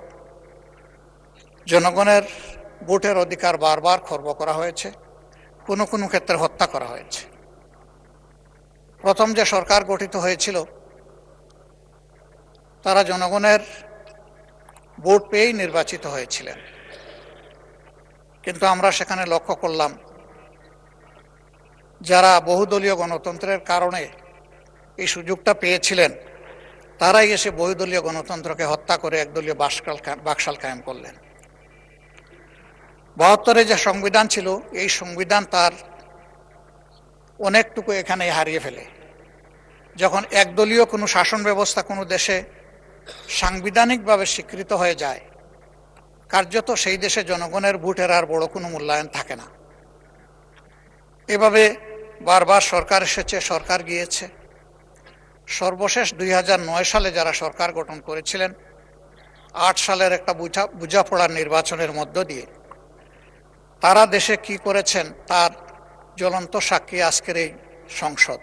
[SPEAKER 6] জনগণের ভোটের অধিকার বারবার খর্ব করা হয়েছে, কোনো কোনো ক্ষেত্রে হত্যা করা হয়েছে। প্রথম যে সরকার গঠিত হয়েছিল, তারা জনগণের ভোট পেয়েই নির্বাচিত হয়েছিলেন, কিন্তু আমরা সেখানে লক্ষ্য করলাম যারা বহুদলীয় গণতন্ত্রের কারণে এই সুযোগটা পেয়েছিলেন, তারাই এসে বহুদলীয় গণতন্ত্রকে হত্যা করে একদলীয় বাকশাল কায়েম করলেন। ৭২-এ যে সংবিধান ছিল, এই সংবিধান তার অনেকটুকু এখানে হারিয়ে ফেলে। যখন একদলীয় কোনো শাসন ব্যবস্থা কোনো দেশে সাংবিধানিকভাবে স্বীকৃত হয়ে যায়, কার্যত সেই দেশে জনগণের ভোটের আর বড় কোনো মূল্যায়ন থাকে না। এভাবে বারবার সরকার এসেছে, সরকার গিয়েছে। সর্বশেষ ২০০৯ সালে যারা সরকার গঠন করেছিলেন, ৮ সালের একটা বোঝাপড়ার নির্বাচনের মধ্য দিয়ে তারা দেশে কি করেছেন তার জ্বলন্ত সাক্ষী আজকের এই সংসদ।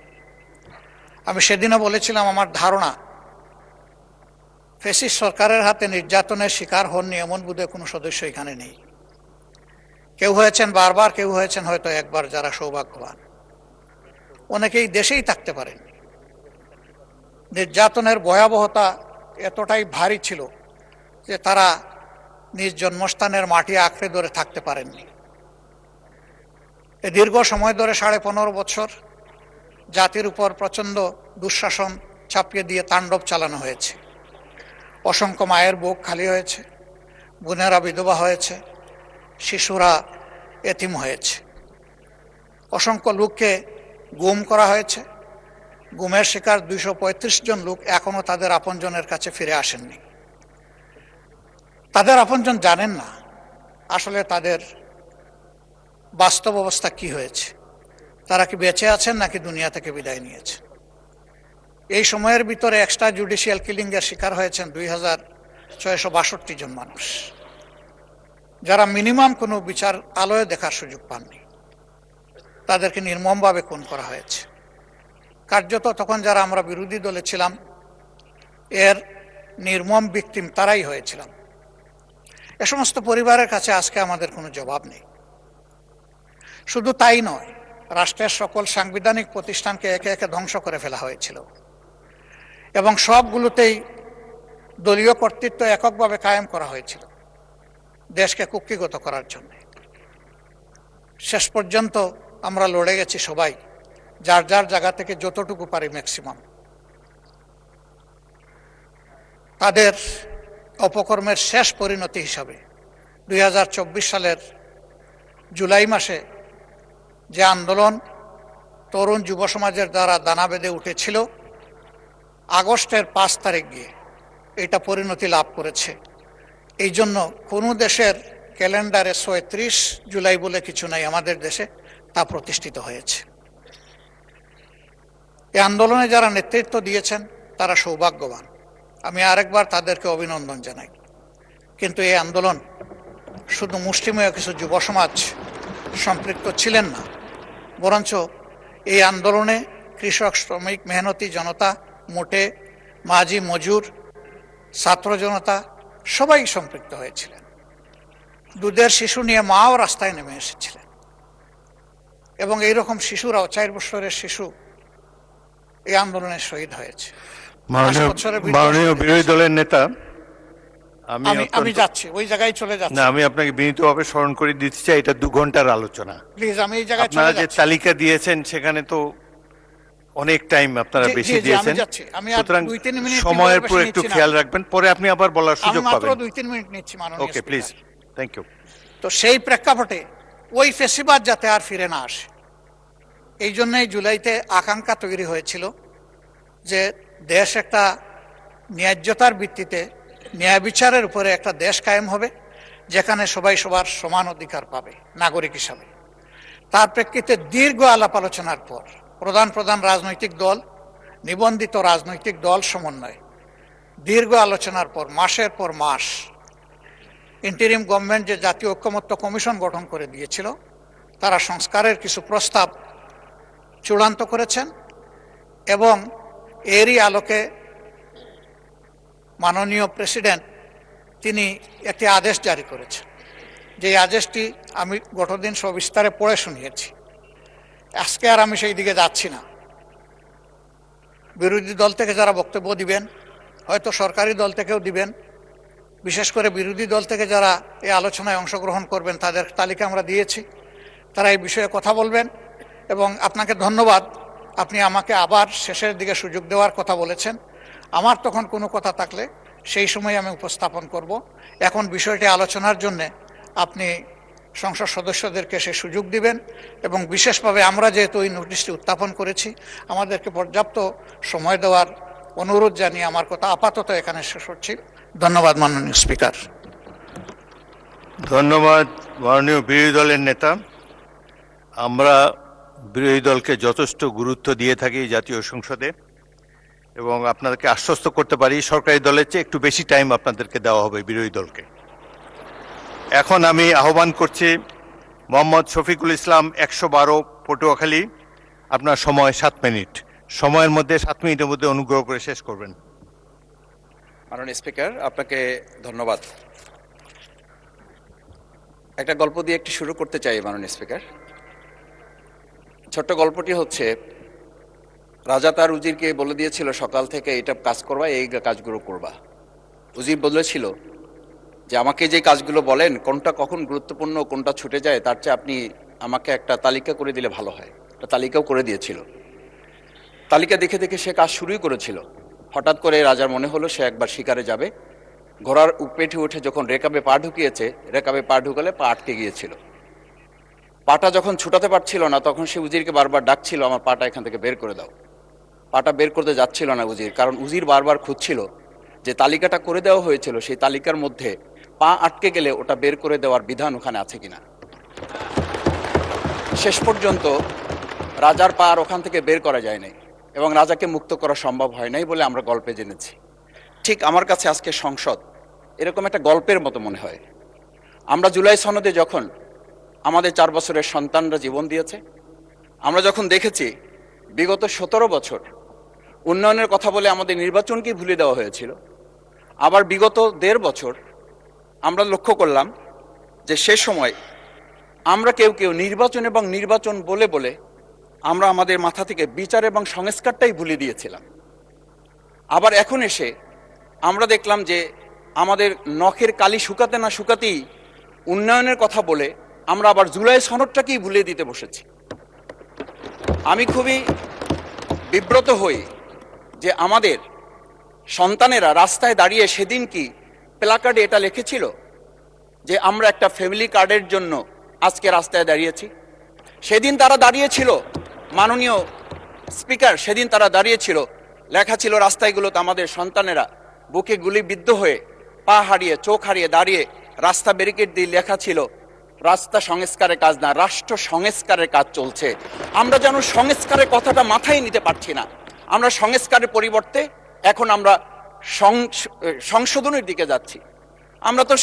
[SPEAKER 6] আমি সেদিনও বলেছিলাম, আমার ধারণা ফ্যাসিস্ট সরকারের হাতে নির্যাতনের শিকার হননি এমন বোধহয় কোনো সদস্য এখানে নেই। কেউ হয়েছেন বারবার, কেউ হয়েছেন হয়তো একবার, যারা সৌভাগ্যবান। অনেকেই দেশেই থাকতে পারেন। নির্যাতনের ভয়াবহতা এতটাই ভারী ছিল যে তারা নিজ জন্মস্থানের মাটি আঁকড়ে ধরে থাকতে পারেননি। এই দীর্ঘ সময় ধরে ১৫.৫ বছর জাতির উপর প্রচণ্ড দুঃশাসন চাপিয়ে দিয়ে তাণ্ডব চালানো হয়েছে। অসংখ্য মায়ের বুক খালি হয়েছে, বোনেরা বিধবা হয়েছে, শিশুরা এতিম হয়েছে। অসংখ্য লোককে গুম করা হয়েছে। গুমের শিকার ২৩৫ জন লোক এখনো তাদের আপনজনের কাছে ফিরে আসেননি। তাদের আপনজন জানেন না আসলে তাদের বাস্তব অবস্থা কি হয়েছে, তারা কি বেঁচে আছেন নাকি দুনিয়া থেকে বিদায় নিয়েছে। এই সময়ের ভিতরে এক্সট্রা জুডিশিয়াল কিলিংয়ের শিকার হয়েছেন ২৬৬২ জন মানুষ, যারা মিনিমাম কোনো বিচার আলোয় দেখার সুযোগ পাননি। তাদেরকে নির্মমভাবে খুন করা হয়েছে। কার্যত তখন যারা আমরা বিরোধী দলে ছিলাম, এর নির্মম ভিকটিম তারাই হয়েছিলাম। এ সমস্ত পরিবারের কাছে আজকে আমাদের কোনো জবাব নেই। শুধু তাই নয়, রাষ্ট্রের সকল সাংবিধানিক প্রতিষ্ঠানকে একে একে ধ্বংস করে ফেলা হয়েছিল এবং সবগুলোতেই দলীয় কর্তৃত্ব এককভাবে কায়েম করা হয়েছিল দেশকে কুক্ষিগত করার জন্য। শেষ পর্যন্ত আমরা লড়ে গেছি সবাই, যার যার জায়গা থেকে যতটুকু পারি ম্যাক্সিমাম। তাদের অপকর্মের শেষ পরিণতি হিসাবে ২০২৪ সালের জুলাই মাসে যে আন্দোলন তরুণ যুব সমাজের দ্বারা দানা বেঁধে উঠেছিল, আগস্টের ৫ তারিখ গিয়ে এটা পরিণতি লাভ করেছে। এই জন্য কোনো দেশের ক্যালেন্ডারে ৩৬ জুলাই বলে কিছু নাই, আমাদের দেশে তা প্রতিষ্ঠিত হয়েছে। এই আন্দোলনে যারা নেতৃত্ব দিয়েছেন তারা সৌভাগ্যবান, আমি আরেকবার তাদেরকে অভিনন্দন জানাই। কিন্তু এই আন্দোলন শুধু মুষ্টিমেয় কিছু যুব সমাজ সম্পৃক্ত ছিলেন না, বরঞ্চ এই আন্দোলনে কৃষক, শ্রমিক, মেহনতি জনতা, মোটে, মাঝি, মজুর, ছাত্র জনতা সবাই সম্পৃক্ত হয়েছিলেন। দুধের শিশু নিয়ে মাও রাস্তায় নেমে এসেছিলেন এবং এইরকম শিশুরাও, ৪ বছরের শিশু এই আন্দোলনে শহীদ হয়েছে।
[SPEAKER 2] মাননীয় বিরোধী দলের নেতা, আমি
[SPEAKER 6] আমি
[SPEAKER 2] অত্যন্ত-
[SPEAKER 6] যাচ্ছি, ওই জায়গায় চলে
[SPEAKER 2] না,
[SPEAKER 6] যাচ্ছি।
[SPEAKER 2] আমি আপনাকে বিনীতভাবে স্মরণ করে দিতে চাই, এটা 2 ঘন্টার আলোচনা।
[SPEAKER 6] প্লিজ, আমি এই জায়গায়
[SPEAKER 2] আপনারা
[SPEAKER 6] চলে
[SPEAKER 2] যে
[SPEAKER 6] যাচ্ছি।
[SPEAKER 2] তালিকা দিয়েছেন সেখানে তো অনেক টাইম আপনারা
[SPEAKER 6] জি,
[SPEAKER 2] বেশি
[SPEAKER 6] জি, আমি
[SPEAKER 2] দিয়েছেন,
[SPEAKER 6] যাচ্ছি। আমি আর
[SPEAKER 2] সুতরাং
[SPEAKER 6] 2-3 মিনিট
[SPEAKER 2] সময়ের
[SPEAKER 6] বেশি
[SPEAKER 2] উপর একটু
[SPEAKER 6] নিচ্ছি না।
[SPEAKER 2] খেয়াল রাখবেন, পরে আপনি আবার বলার
[SPEAKER 6] আমি
[SPEAKER 2] সুযোগ
[SPEAKER 6] মাত্র
[SPEAKER 2] পাবেন।
[SPEAKER 6] 2-3 মিনিট নিচ্ছি মাননীয়
[SPEAKER 2] okay, please,
[SPEAKER 6] speaker.
[SPEAKER 2] Thank you.
[SPEAKER 6] তো সেই প্রেক্ষাপটে ওই ফেসিবাদ যাতে আর ফিরে না আসে, এই জন্যই জুলাইতে আকাঙ্ক্ষা তৈরি হয়েছিল যে দেশ একটা ন্যায্যতার ভিত্তিতে ন্যায় বিচারের উপরে একটা দেশ কায়েম হবে, যেখানে সবাই সবার সমান অধিকার পাবে নাগরিক হিসাবে। তার প্রেক্ষিতে দীর্ঘ আলাপ আলোচনার পর প্রধান প্রধান রাজনৈতিক দল, নিবন্ধিত রাজনৈতিক দল সমন্বয়ে দীর্ঘ আলোচনার পর মাসের পর মাস ইন্টারিম গভর্নমেন্ট যে জাতীয় ঐক্যমত্য কমিশন গঠন করে দিয়েছিল, তারা সংস্কারের কিছু প্রস্তাব চূড়ান্ত করেছেন এবং এরই আলোকে মাননীয় প্রেসিডেন্ট তিনি একটি আদেশ জারি করেছেন। যে আদেশটি আমি গতদিন সবিস্তারে পড়ে শুনিয়েছি। আজকে আর আমি সেই দিকে যাচ্ছি না। বিরোধী দল থেকে যারা বক্তব্য দিবেন, হয়তো সরকারি দল থেকেও দিবেন, বিশেষ করে বিরোধী দল থেকে যারা এই আলোচনায় অংশগ্রহণ করবেন তাদের তালিকা আমরা দিয়েছি। তারা এই বিষয়ে কথা বলবেন এবং আপনাকে ধন্যবাদ, আপনি আমাকে আবার শেষের দিকে সুযোগ দেওয়ার কথা বলেছেন। আমার তখন কোনো কথা থাকলে সেই সময় আমি উপস্থাপন করব। এখন বিষয়টি আলোচনার জন্যে আপনি সংসদ সদস্যদেরকে সে সুযোগ দিবেন এবং বিশেষভাবে আমরা যেহেতু এই নোটিশটি উত্থাপন করেছি, আমাদেরকে পর্যাপ্ত সময় দেওয়ার অনুরোধ জানিয়ে আমার কথা আপাতত এখানে শেষ করছি। ধন্যবাদ মাননীয় স্পিকার।
[SPEAKER 2] ধন্যবাদ মাননীয় বিরোধী দলের নেতা। আমরা বিরোধী দলকে যথেষ্ট গুরুত্ব দিয়ে থাকি জাতীয় সংসদে এবং আপনাদেরকে আশ্বস্ত করতে পারি সরকারি দলের চেয়ে একটু বেশি টাইম আপনাদেরকে দেওয়া হবে বিরোধী দলকে। এখন আমি আহ্বান করছি মোহাম্মদ শফিকুল ইসলাম, 112 পটুয়াখালী। আপনার সময় 7 মিনিট। সময়ের মধ্যে 7 মিনিটের মধ্যে অনুগ্রহ করে শেষ করবেন।
[SPEAKER 7] মাননীয় স্পিকার, আপনাকে ধন্যবাদ। একটা গল্প দিয়ে একটু শুরু করতে চাই মাননীয় স্পিকার। ছোট্ট গল্পটি হচ্ছে, রাজা তার উজিরকে বলে দিয়েছিল সকাল থেকে এটা কাজ করবা, এই কাজগুলো করবা। উজির বলেছিল যে আমাকে যে কাজগুলো বলেন কোনটা কখন গুরুত্বপূর্ণ কোনটা ছুটে যায় তার চেয়ে আপনি আমাকে একটা তালিকা করে দিলে ভালো হয়। একটা তালিকাও করে দিয়েছিল। তালিকা দেখে দেখে সে কাজ শুরুই করেছিল। হঠাৎ করে রাজার মনে হলো সে একবার শিকারে যাবে। ঘোড়ার পেটে উঠে যখন রেকাবে পা ঢুকিয়েছে, রেকাবে পা ঢুকালে পা আটকে গিয়েছিল। পাটা যখন ছুটাতে পারছিল না তখন সে উজিরকে বারবার ডাকছিল, আমার পাটা এখান থেকে বের করে দাও। পাটা বের করতে যাচ্ছিল না উজির, কারণ উজির বারবার খুঁজছিল যে তালিকাটা করে দেওয়া হয়েছিল সেই তালিকার মধ্যে পা আটকে গেলে ওটা বের করে দেওয়ার বিধান ওখানে আছে কিনা। শেষ পর্যন্ত রাজার পা আর ওখান থেকে বের করা যায় নাই এবং রাজাকে মুক্ত করা সম্ভব হয় নাই বলে আমরা গল্পে জেনেছি। ঠিক আমার কাছে আজকে সংসদ এরকম একটা গল্পের মতো মনে হয়। আমরা জুলাই সনদে যখন আমাদের 4 বছরের সন্তানরা জীবন দিয়েছে, আমরা যখন দেখেছি বিগত 17 বছর উন্নয়নের কথা বলে আমাদের নির্বাচনকেই ভুলে দেওয়া হয়েছিল, আবার বিগত 1.5 বছর আমরা লক্ষ্য করলাম যে সে সময় আমরা কেউ কেউ নির্বাচন এবং নির্বাচন বলে বলে আমরা আমাদের মাথা থেকে বিচার এবং সংস্কারটাই ভুলে দিয়েছিলাম। আবার এখন এসে আমরা দেখলাম যে আমাদের নখের কালি শুকাতে না শুকাতেই উন্নয়নের কথা বলে আমরা আবার জুলাই সনদটাকেই ভুলে দিতে বসেছি। আমি খুবই বিব্রত হই যে আমাদের সন্তানেরা রাস্তায় দাঁড়িয়ে সেদিন কি প্ল্যাকার্ডে এটা লিখেছিল যে আমরা একটা ফ্যামিলি কার্ডের জন্য আজকে রাস্তায় দাঁড়িয়েছি। সেদিন তারা দাঁড়িয়েছিল মাননীয় স্পিকার, সেদিন তারা দাঁড়িয়েছিল, লেখা ছিল রাস্তাগুলোতে আমাদের সন্তানেরা বুকে গুলিবিদ্ধ হয়ে পা হারিয়ে চোখ হারিয়ে দাঁড়িয়ে রাস্তা ব্যারিকেড দিয়ে লেখা ছিল রাস্তা সংস্কারের কাজ না, রাষ্ট্র সংস্কারের কাজ চলছে। আমরা যেন সংস্কারের কথাটা মাথায় নিতে পারছি না। আমরা সংস্কারের পরিবর্তে এখন আমরা সংশোধনের দিকে যাচ্ছি। আমরা তো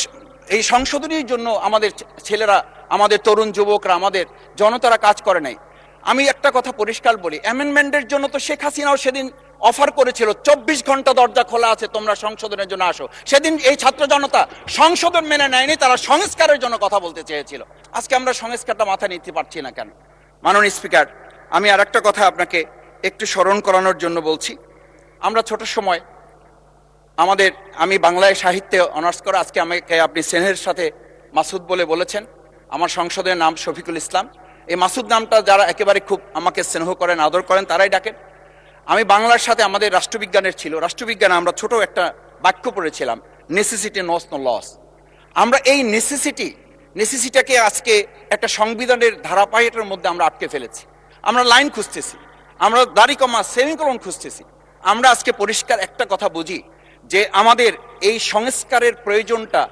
[SPEAKER 7] এই সংশোধনীর জন্য আমাদের ছেলেরা, আমাদের তরুণ যুবকরা, আমাদের জনতারা কাজ করে নাই। আমি একটা কথা পরিষ্কার বলি, অ্যামেন্ডমেন্টের জন্য তো শেখ হাসিনাও সেদিন অফার করেছিল 24 ঘন্টা দরজা খোলা আছে, তোমরা সংশোধনের জন্য আসো। সেদিন এই ছাত্র জনতা সংশোধন মেনে নেয়নি, তারা সংস্কারের জন্য কথা বলতে চেয়েছিল। আজকে আমরা সংস্কারটা মাথায় নিতে পারছি না কেন? মাননীয় স্পিকার, আমি আর একটা কথা আপনাকে একটু স্মরণ করানোর জন্য বলছি। আমরা ছোট সময় আমি বাংলায় সাহিত্যে অনার্স করে, আজকে আমাকে আপনি স্নেহের সাথে মাসুদ বলে বলেছেন। আমার সংসদের নাম শফিকুল ইসলাম। এই মাসুদ নামটা যারা একেবারে খুব আমাকে স্নেহ করেন, আদর করেন, তারাই ডাকেন। আমি বাংলার সাথে আমাদের রাষ্ট্রবিজ্ঞানের ছিল, রাষ্ট্রবিজ্ঞানে আমরা ছোট একটা বাক্য পড়েছিলাম, নেসেসিটি নোস নো লস। আমরা এই নেসেসিটিটাকে আজকে একটা সংবিধানের ধারাবাহিকের মধ্যে আমরা আটকে ফেলেছি। আমরা লাইন খুঁজতেছি, আমরা দাড়ি কমা সেমিকোলন খুঁজতেছি। আমরা আজকে পরিষ্কার একটা কথা বুঝি যে আমাদের এই সংস্কারের প্রয়োজনটা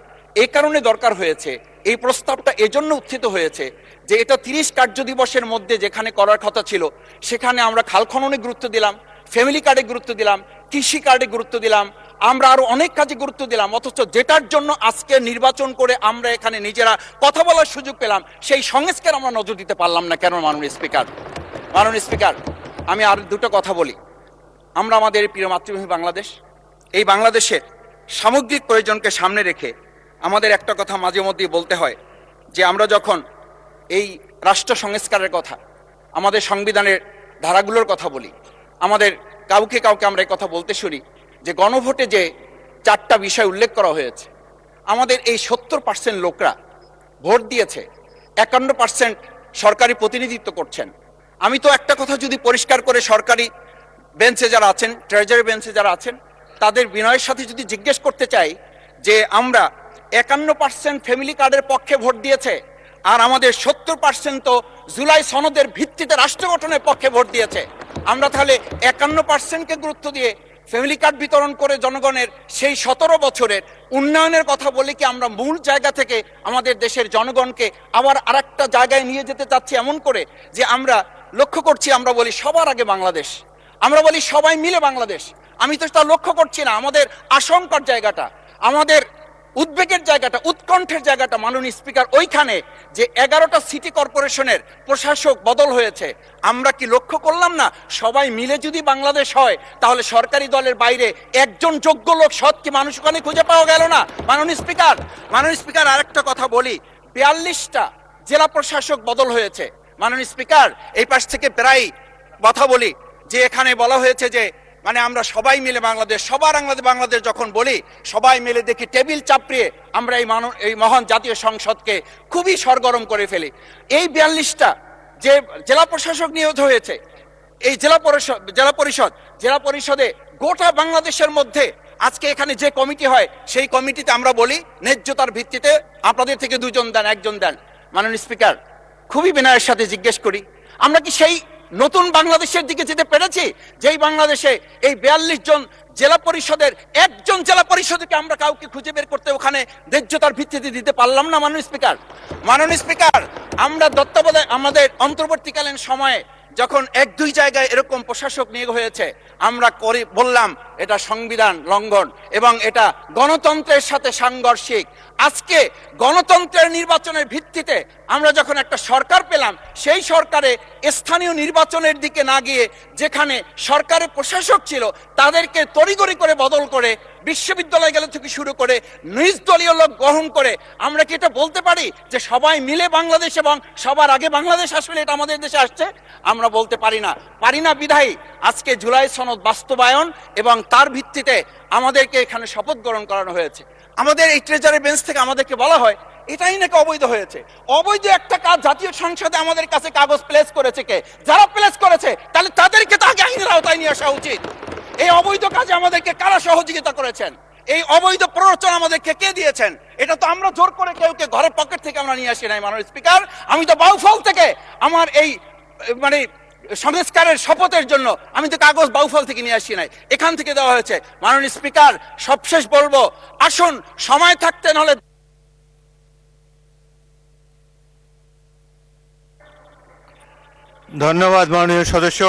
[SPEAKER 7] এই কারণে দরকার হয়েছে, এই প্রস্তাবটা এজন্য উত্থিত হয়েছে যে এটা 30 কার্য দিবসের মধ্যে যেখানে করার কথা ছিল সেখানে আমরা খাল খননে গুরুত্ব দিলাম, ফ্যামিলি কার্ডে গুরুত্ব দিলাম, কৃষি কার্ডে গুরুত্ব দিলাম, আমরা আরো অনেক কাজে গুরুত্ব দিলাম, অথচ যেটার জন্য আজকে নির্বাচন করে আমরা এখানে নিজেরা কথা বলার সুযোগ পেলাম সেই সংস্কার আমরা নজর দিতে পারলাম না কেন? মাননীয় স্পিকার, আমি আর দুটো কথা বলি। আমরা আমাদের প্রিয় মাতৃভূমি বাংলাদেশ, এই বাংলাদেশের সামগ্রিক প্রয়োজনকে সামনে রেখে আমাদের একটা কথা মাঝে মধ্যেই বলতে হয় যে আমরা যখন এই রাষ্ট্র সংস্কারের কথা, আমাদের সংবিধানের ধারাগুলোর কথা বলি, আমাদের কাউকে আমরা এই কথা বলতে শুনি যে গণভোটে যে 4টা বিষয় উল্লেখ করা হয়েছে, আমাদের এই 70% লোকরা ভোট দিয়েছে, 51% সরকারি প্রতিনিধিত্ব করছেন। আমি তো একটা কথা যদি পরিষ্কার করে সরকারি বেঞ্চে যারা আছেন, ট্রেজারি বেঞ্চে যারা আছেন, তাদের বিনয়ের সাথে যদি জিজ্ঞেস করতে চাই যে আমরা 51% ফ্যামিলি কার্ডের পক্ষে ভোট দিয়েছে আর আমাদের 70% তো জুলাই সনদের ভিত্তিতে রাষ্ট্র গঠনের পক্ষে ভোট দিয়েছে, আমরা তাহলে 51%কে গুরুত্ব দিয়ে ফ্যামিলি কার্ড বিতরণ করে জনগণের সেই 17 বছরের উন্নয়নের কথা বলে কি আমরা মূল জায়গা থেকে আমাদের দেশের জনগণকে আবার আরেকটা জায়গায় নিয়ে যেতে চাচ্ছি এমন করে যে আমরা লক্ষ্য করছি, আমরা বলি সবার আগে বাংলাদেশ, আমরা বলি সবাই মিলে বাংলাদেশ। আমি তো তা লক্ষ্য করছি না। আমাদের আশঙ্কার জায়গাটা, আমাদের উদ্বেগের জায়গাটা, উৎকণ্ঠের জায়গাটা মাননীয় স্পিকার ওইখানে যে 11টা সিটি কর্পোরেশনের প্রশাসক বদল হয়েছে, আমরা কি লক্ষ্য করলাম না সবাই মিলে যদি বাংলাদেশ হয় তাহলে সরকারি দলের বাইরে একজন যোগ্য লোক সৎ কি মানুষ ওখানে খুঁজে পাওয়া গেল না? মাননীয় স্পিকার আরেকটা কথা বলি, 42টা জেলা প্রশাসক বদল হয়েছে। মাননীয় স্পিকার, এই পাশ থেকে প্রায় কথা বলি যে এখানে বলা হয়েছে যে মানে আমরা সবাই মিলে বাংলাদেশ, সবার বাংলাদেশ যখন বলি সবাই মিলে দেখি টেবিল চাপড়িয়ে আমরা এই মহান জাতীয় সংসদকে খুবই সরগরম করে ফেলি। এই 42টা যে জেলা প্রশাসক নিয়োগ হয়েছে, এই জেলা পরিষদে গোটা বাংলাদেশের মধ্যে আজকে এখানে যে কমিটি হয় সেই কমিটিতে আমরা বলি ন্যায্যতার ভিত্তিতে আপনাদের থেকে 2জন দেন, 1জন দেন। মাননীয় স্পিকার, খুবই বিনয়ের সাথে জিজ্ঞেস করি, আমরা কি সেই নতুন বাংলাদেশের দিকে যেতে পেরেছি যেই বাংলাদেশে এই 42 জন জেলা পরিষদের একজন জেলা পরিষদকে আমরা কাউকে খুঁজে বের করতে ওখানে ন্যায্যতার ভিত্তিতে দিতে পারলাম না? মাননীয় স্পিকার, আমরা তত্ত্বাবধায়ক আমাদের অন্তর্বর্তীকালীন সময়ে যখন 1-2 জায়গায় এরকম প্রশাসক নিয়োগ হয়েছে আমরা বললাম এটা সংবিধান লঙ্ঘন এবং এটা গণতন্ত্রের সাথে সাংঘর্ষিক। আজকে গণতন্ত্রের নির্বাচনের ভিত্তিতে আমরা যখন একটা সরকার পেলাম, সেই সরকারে স্থানীয় নির্বাচনের দিকে না গিয়ে যেখানে সরকারের প্রশাসক ছিল তাদেরকে তড়িঘড়ি করে বদল করে বিশ্ববিদ্যালয় গেলে থেকে শুরু করে নিজ দলীয় লোক গ্রহণ করে আমরা কি এটা বলতে পারি যে সবাই মিলে বাংলাদেশ এবং সবার আগে বাংলাদেশ আসলে এটা আমাদের দেশে আসছে? আমরা বলতে পারি না বিধায়ী আজকে জুলাই সনদ বাস্তবায়ন এবং তার ভিত্তিতে আমাদেরকে এখানে শপথ গ্রহণ করানো হয়েছে। আমাদের এই ট্রেজারি বেঞ্চ থেকে আমাদেরকে বলা হয় এটাই নাকি অবৈধ হয়েছে। অবৈধ একটা কাজ জাতীয় সংসদে আমাদের কাছে কাগজ প্লেস করেছে কে? যারা প্লেস করেছে তাহলে তাদেরকে তো আগে আইনের আওতায় নিয়ে আসা উচিত। এই অবৈধ কাজে আমাদেরকে কারা সহযোগিতা করেছেন? এই অবৈধ প্ররোচনা আমাদেরকে কে দিয়েছেন? এটা তো আমরা জোর করে কেউকে ঘরের পকেট থেকে আমরা নিয়ে আসি নাই। মাননীয় স্পিকার, আমি তো বাউফল থেকে আমার এই মানে সংস্কারের শপথের জন্য আমি তো কাগজ বাউফল থেকে নিয়ে আসি নাই, এখান থেকে দেওয়া হয়েছে। মাননীয় স্পিকার, সবশেষ বলবো, আসুন সময় থাকতে নাহলে
[SPEAKER 2] ধন্যবাদ মাননীয় সদস্য।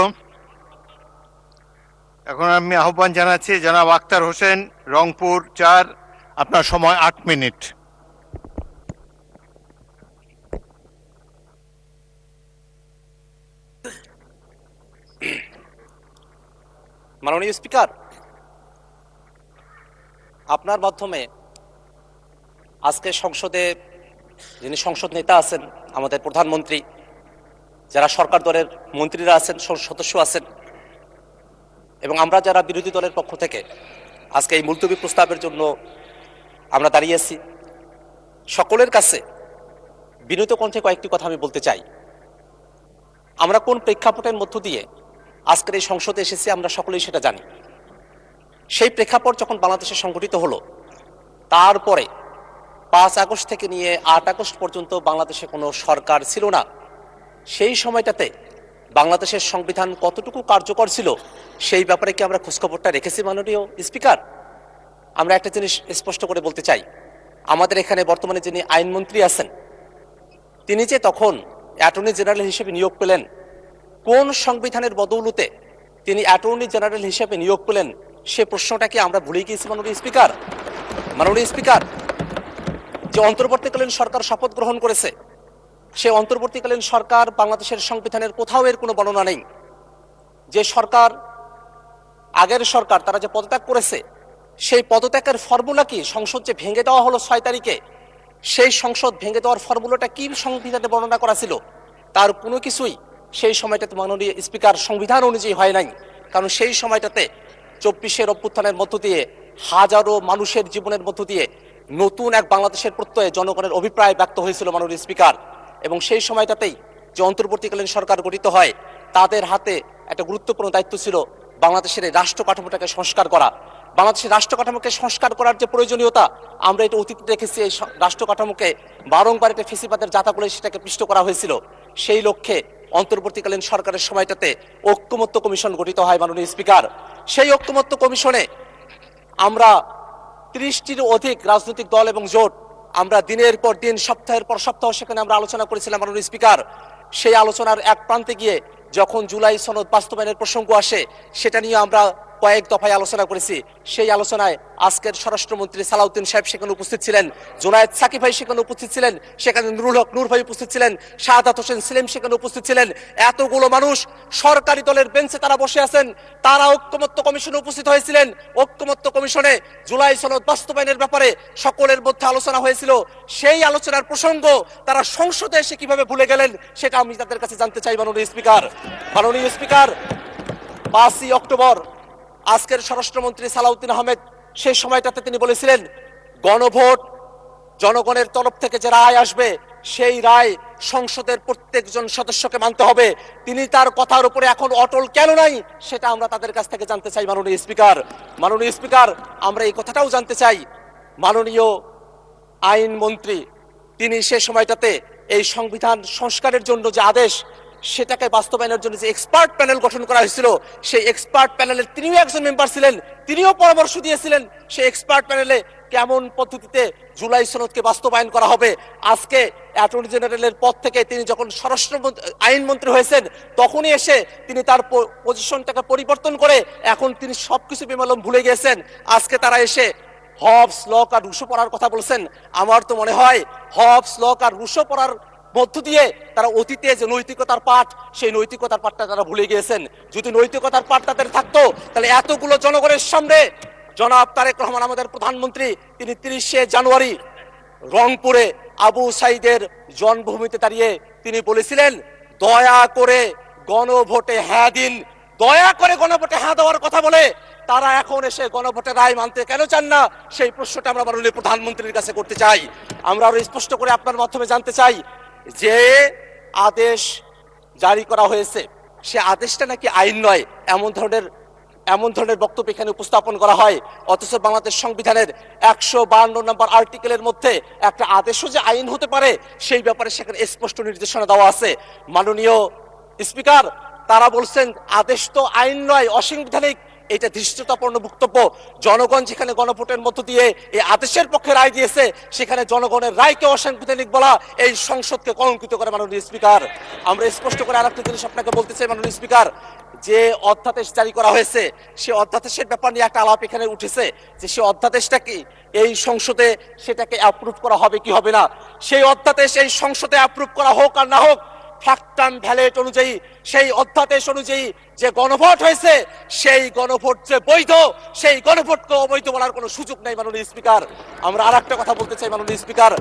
[SPEAKER 2] এখন আমি আহ্বান জানাচ্ছি জনাব আক্তার হোসেন, রংপুর 4, আপনার সময় 8 মিনিট।
[SPEAKER 8] মাননীয় স্পিকার, আপনার মাধ্যমে আজকে সংসদে যিনি সংসদ নেতা আছেন, আমাদের প্রধানমন্ত্রী, যারা সরকার দলের মন্ত্রীরা আছেন, সদস্য আছেন এবং আমরা যারা বিরোধী দলের পক্ষ থেকে আজকে এই মুলতবি প্রস্তাবের জন্য আমরা দাঁড়িয়েছি। সকলের কাছে বিনীত কণ্ঠে কয়েকটি কথা আমি বলতে চাই। আমরা কোন প্রেক্ষাপটের মধ্য দিয়ে আজকের এই সংসদে এসেছি আমরা সকলেই সেটা জানি। সেই প্রেক্ষাপট যখন বাংলাদেশে সংগঠিত হলো, তারপরে 5 আগস্ট থেকে নিয়ে 8 আগস্ট পর্যন্ত বাংলাদেশে কোনো সরকার ছিল না। সেই সময়টাতে বাংলাদেশের সংবিধান কতটুকু কার্যকর ছিল সেই ব্যাপারে কি আমরা খোঁজখবরটা রেখেছি মাননীয় স্পিকার? আমরা একটা জিনিস স্পষ্ট করে বলতে চাই, আমাদের এখানে বর্তমানে যিনি আইনমন্ত্রী আছেন, তিনি যে তখন অ্যাটর্নি জেনারেল হিসেবে নিয়োগ পেলেন, কোন সংবিধানের বদৌলতে তিনি অ্যাটর্নি জেনারেল হিসেবে নিয়োগ পেলেন সে প্রশ্নটা কি আমরা ভুলে গিয়েছি মাননীয় স্পিকার? মাননীয় স্পিকার, যে অন্তর্বর্তীকালীন সরকার শপথ গ্রহণ করেছে, সে অন্তর্বর্তীকালীন সরকার বাংলাদেশের সংবিধানের কোথাও এর কোনো বর্ণনা নেই। যে সরকার, আগের সরকার, তারা যে পদত্যাগ করেছে, সেই পদত্যাগের ফর্মুলা কি? সংসদ যে ভেঙে দেওয়া হলো 6 তারিখে, সেই সংসদ ভেঙে দেওয়ার ফর্মুলাটা কি সংবিধানে বর্ণনা করা ছিল? তার কোনো কিছুই সেই সময়টাতে মাননীয় স্পিকার সংবিধান অনুযায়ী হয় নাই। কারণ সেই সময়টাতে 24-এর অভ্যুত্থানের মধ্য দিয়ে হাজারো মানুষের জীবনের মধ্য দিয়ে নতুন এক বাংলাদেশের প্রত্যয়ে জনগণের অভিপ্রায় ব্যক্ত হয়েছিল মাননীয় স্পিকার। এবং সেই সময়টাতেই যে অন্তর্বর্তীকালীন সরকার গঠিত হয়, তাদের হাতে একটা গুরুত্বপূর্ণ দায়িত্ব ছিল বাংলাদেশের এই রাষ্ট্র কাঠামোটাকে সংস্কার করা। বাংলাদেশের রাষ্ট্র কাঠামোকে সংস্কার করার যে প্রয়োজনীয়তা, আমরা এটা অতীতে দেখেছি। এই রাষ্ট্র কাঠামোকে বারংবার এটা ফেসিবাদের জাতাগুলো সেটাকে পিষ্ট করা হয়েছিল। সেই লক্ষ্যে অন্তর্বর্তীকালীন সরকারের সময়টাতে ঐক্যমত্য কমিশন গঠিত হয় মাননীয় স্পিকার। সেই ঐক্যমত্য কমিশনে আমরা 30টির অধিক রাজনৈতিক দল এবং জোট আমরা দিনের পর দিন, সপ্তাহের পর সপ্তাহ সেখানে আমরা আলোচনা করেছিলাম মাননীয় স্পিকার। সেই আলোচনার এক প্রান্তে গিয়ে যখন জুলাই সনদ বাস্তবায়নের প্রসঙ্গ আসে, সেটা নিয়ে আমরা কয়েক দফায় আলোচনা করেছি। সেই আলোচনায় আজকের স্বরাষ্ট্রমন্ত্রী সালাউদ্দিন সাহেব সেখানে উপস্থিত ছিলেন, জোনায়েদ সাকিব ভাই সেখানে উপস্থিত ছিলেন, সেখানে নুরুল হক নূর ভাই উপস্থিত ছিলেন, শাহাদাত হোসেন সেলিম সেখানে উপস্থিত ছিলেন। এতগুলো মানুষ সরকারি দলের বেঞ্চে তারা বসে আছেন, তারা ঐক্যমত্য কমিশনে উপস্থিত হয়েছিলেন। ঐক্যমত্য কমিশনে জুলাই সনদ বাস্তবায়নের ব্যাপারে সকলের মধ্যে আলোচনা হয়েছিল। সেই আলোচনার প্রসঙ্গ তারা সংসদে এসে কিভাবে ভুলে গেলেন সেটা আমি তাদের কাছে জানতে চাই মাননীয় স্পিকার। মাননীয় স্পিকার, 5ই অক্টোবর আজকের স্বরাষ্ট্রমন্ত্রী সালাউদ্দিন আহমেদ সেই সময়টাতে তিনি বলেছিলেন, গণভোট, জনগণের তরফ থেকে যে রায় আসবে সেই রায় সংসদের প্রত্যেকজন সদস্যকে মানতে হবে। তিনি তার কথার উপরে এখন অটল কেন নাই সেটা আমরা তাদের কাছ থেকে জানতে চাই মাননীয় স্পিকার। মাননীয় স্পিকার, আমরা এই কথাটাও জানতে চাই, মাননীয় আইনমন্ত্রী তিনি সে সময়টাতে এই সংবিধান সংস্কারের জন্য যে আদেশ, সেটাকে বাস্তবায়নের জন্য যে এক্সপার্ট প্যানেল গঠন করা হয়েছিল, সেই এক্সপার্ট প্যানেলের তিনিও একজন মেম্বার ছিলেন, তিনিও পরামর্শ দিয়েছিলেন সেই এক্সপার্ট প্যানেলে কেমন পদ্ধতিতে জুলাই সনদকে বাস্তবায়ন করা হবে। আজকে অ্যাটর্নি জেনারেলের পদ থেকে তিনি যখন আইনমন্ত্রী হয়েছেন, তখনই এসে তিনি তার পজিশনটাকে পরিবর্তন করে এখন তিনি সবকিছু বেমালুম ভুলে গিয়েছেন। আজকে তারা এসে হবস, লক আর রুশো পড়ার কথা বলছেন। আমার তো মনে হয় হবস, লক আর রুশো পড়ার মধ্য দিয়ে তারা অতীতে যে নৈতিকতার পাঠ, সেই নৈতিকতার পাঠটা তারা ভুলে গিয়েছেন। যদি নৈতিকতার পাঠ তাদের থাকতো, তাহলে এতগুলো জনগণের সামনে জনাব তারেক রহমান আমাদের প্রধানমন্ত্রী, তিনি 30শে জানুয়ারি রংপুরে আবু সাইদের জন্মভূমিতে দাঁড়িয়ে তিনি বলেছিলেন, দয়া করে গণভোটে হ্যাঁ দিন। দয়া করে গণভোটে হ্যাঁ দেওয়ার কথা বলে তারা এখন এসে গণভোটে রায় মানতে কেন চান না, সেই প্রশ্নটা আমরা মাননীয় প্রধানমন্ত্রীর কাছে করতে চাই। আমরা আরো স্পষ্ট করে আপনার মাধ্যমে জানতে চাই, যে আদেশ জারি করা হয়েছে সে আদেশটা নাকি আইন নয়, এমন ধরনের বক্তব্য এখানে উপস্থাপন করা হয়। অথচ বাংলাদেশ সংবিধানের 152 নম্বর আর্টিকেলের মধ্যে একটা আদেশও যে আইন হতে পারে সেই ব্যাপারে সেখানে স্পষ্ট নির্দেশনা দেওয়া আছে। মাননীয় স্পিকার, তারা বলছেন আদেশ তো আইন নয়, অসাংবিধানিক। এটা ধৃষ্টতাপূর্ণ বক্তব্য। জনগণ যেখানে গণভোটের মধ্য দিয়ে এই আদেশের পক্ষে রায় দিয়েছে, সেখানে জনগণের রায়কে অসাংবিধানিক বলা এই সংসদকে কলঙ্কিত করে মাননীয় স্পিকার। আমরা স্পষ্ট করে আরেকটা জিনিস আপনাকে বলতে চাই মাননীয় স্পিকার, যে অধ্যাদেশ জারি করা হয়েছে সে অধ্যাদেশের ব্যাপার নিয়ে একটা আলাপ এখানে উঠেছে, যে সে অধ্যাদেশটা কি এই সংসদে সেটাকে অ্যাপ্রুভ করা হবে কি হবে না। সেই অধ্যাদেশ এই সংসদে অ্যাপ্রুভ করা হোক আর না হোক, ফ্যাক্ট অ্যান্ড ভ্যালিড অনুযায়ী, সেই অধ্যাদেশ অনুযায়ী যে গণভোট হয়েছে, সেই গণভোট যে বৈধ, সেই গণভোটকে অবৈধ বলার কোনো সুযোগ নেই মাননীয় স্পিকার। আমরা আর একটা কথা বলতে চাই মাননীয় স্পিকার,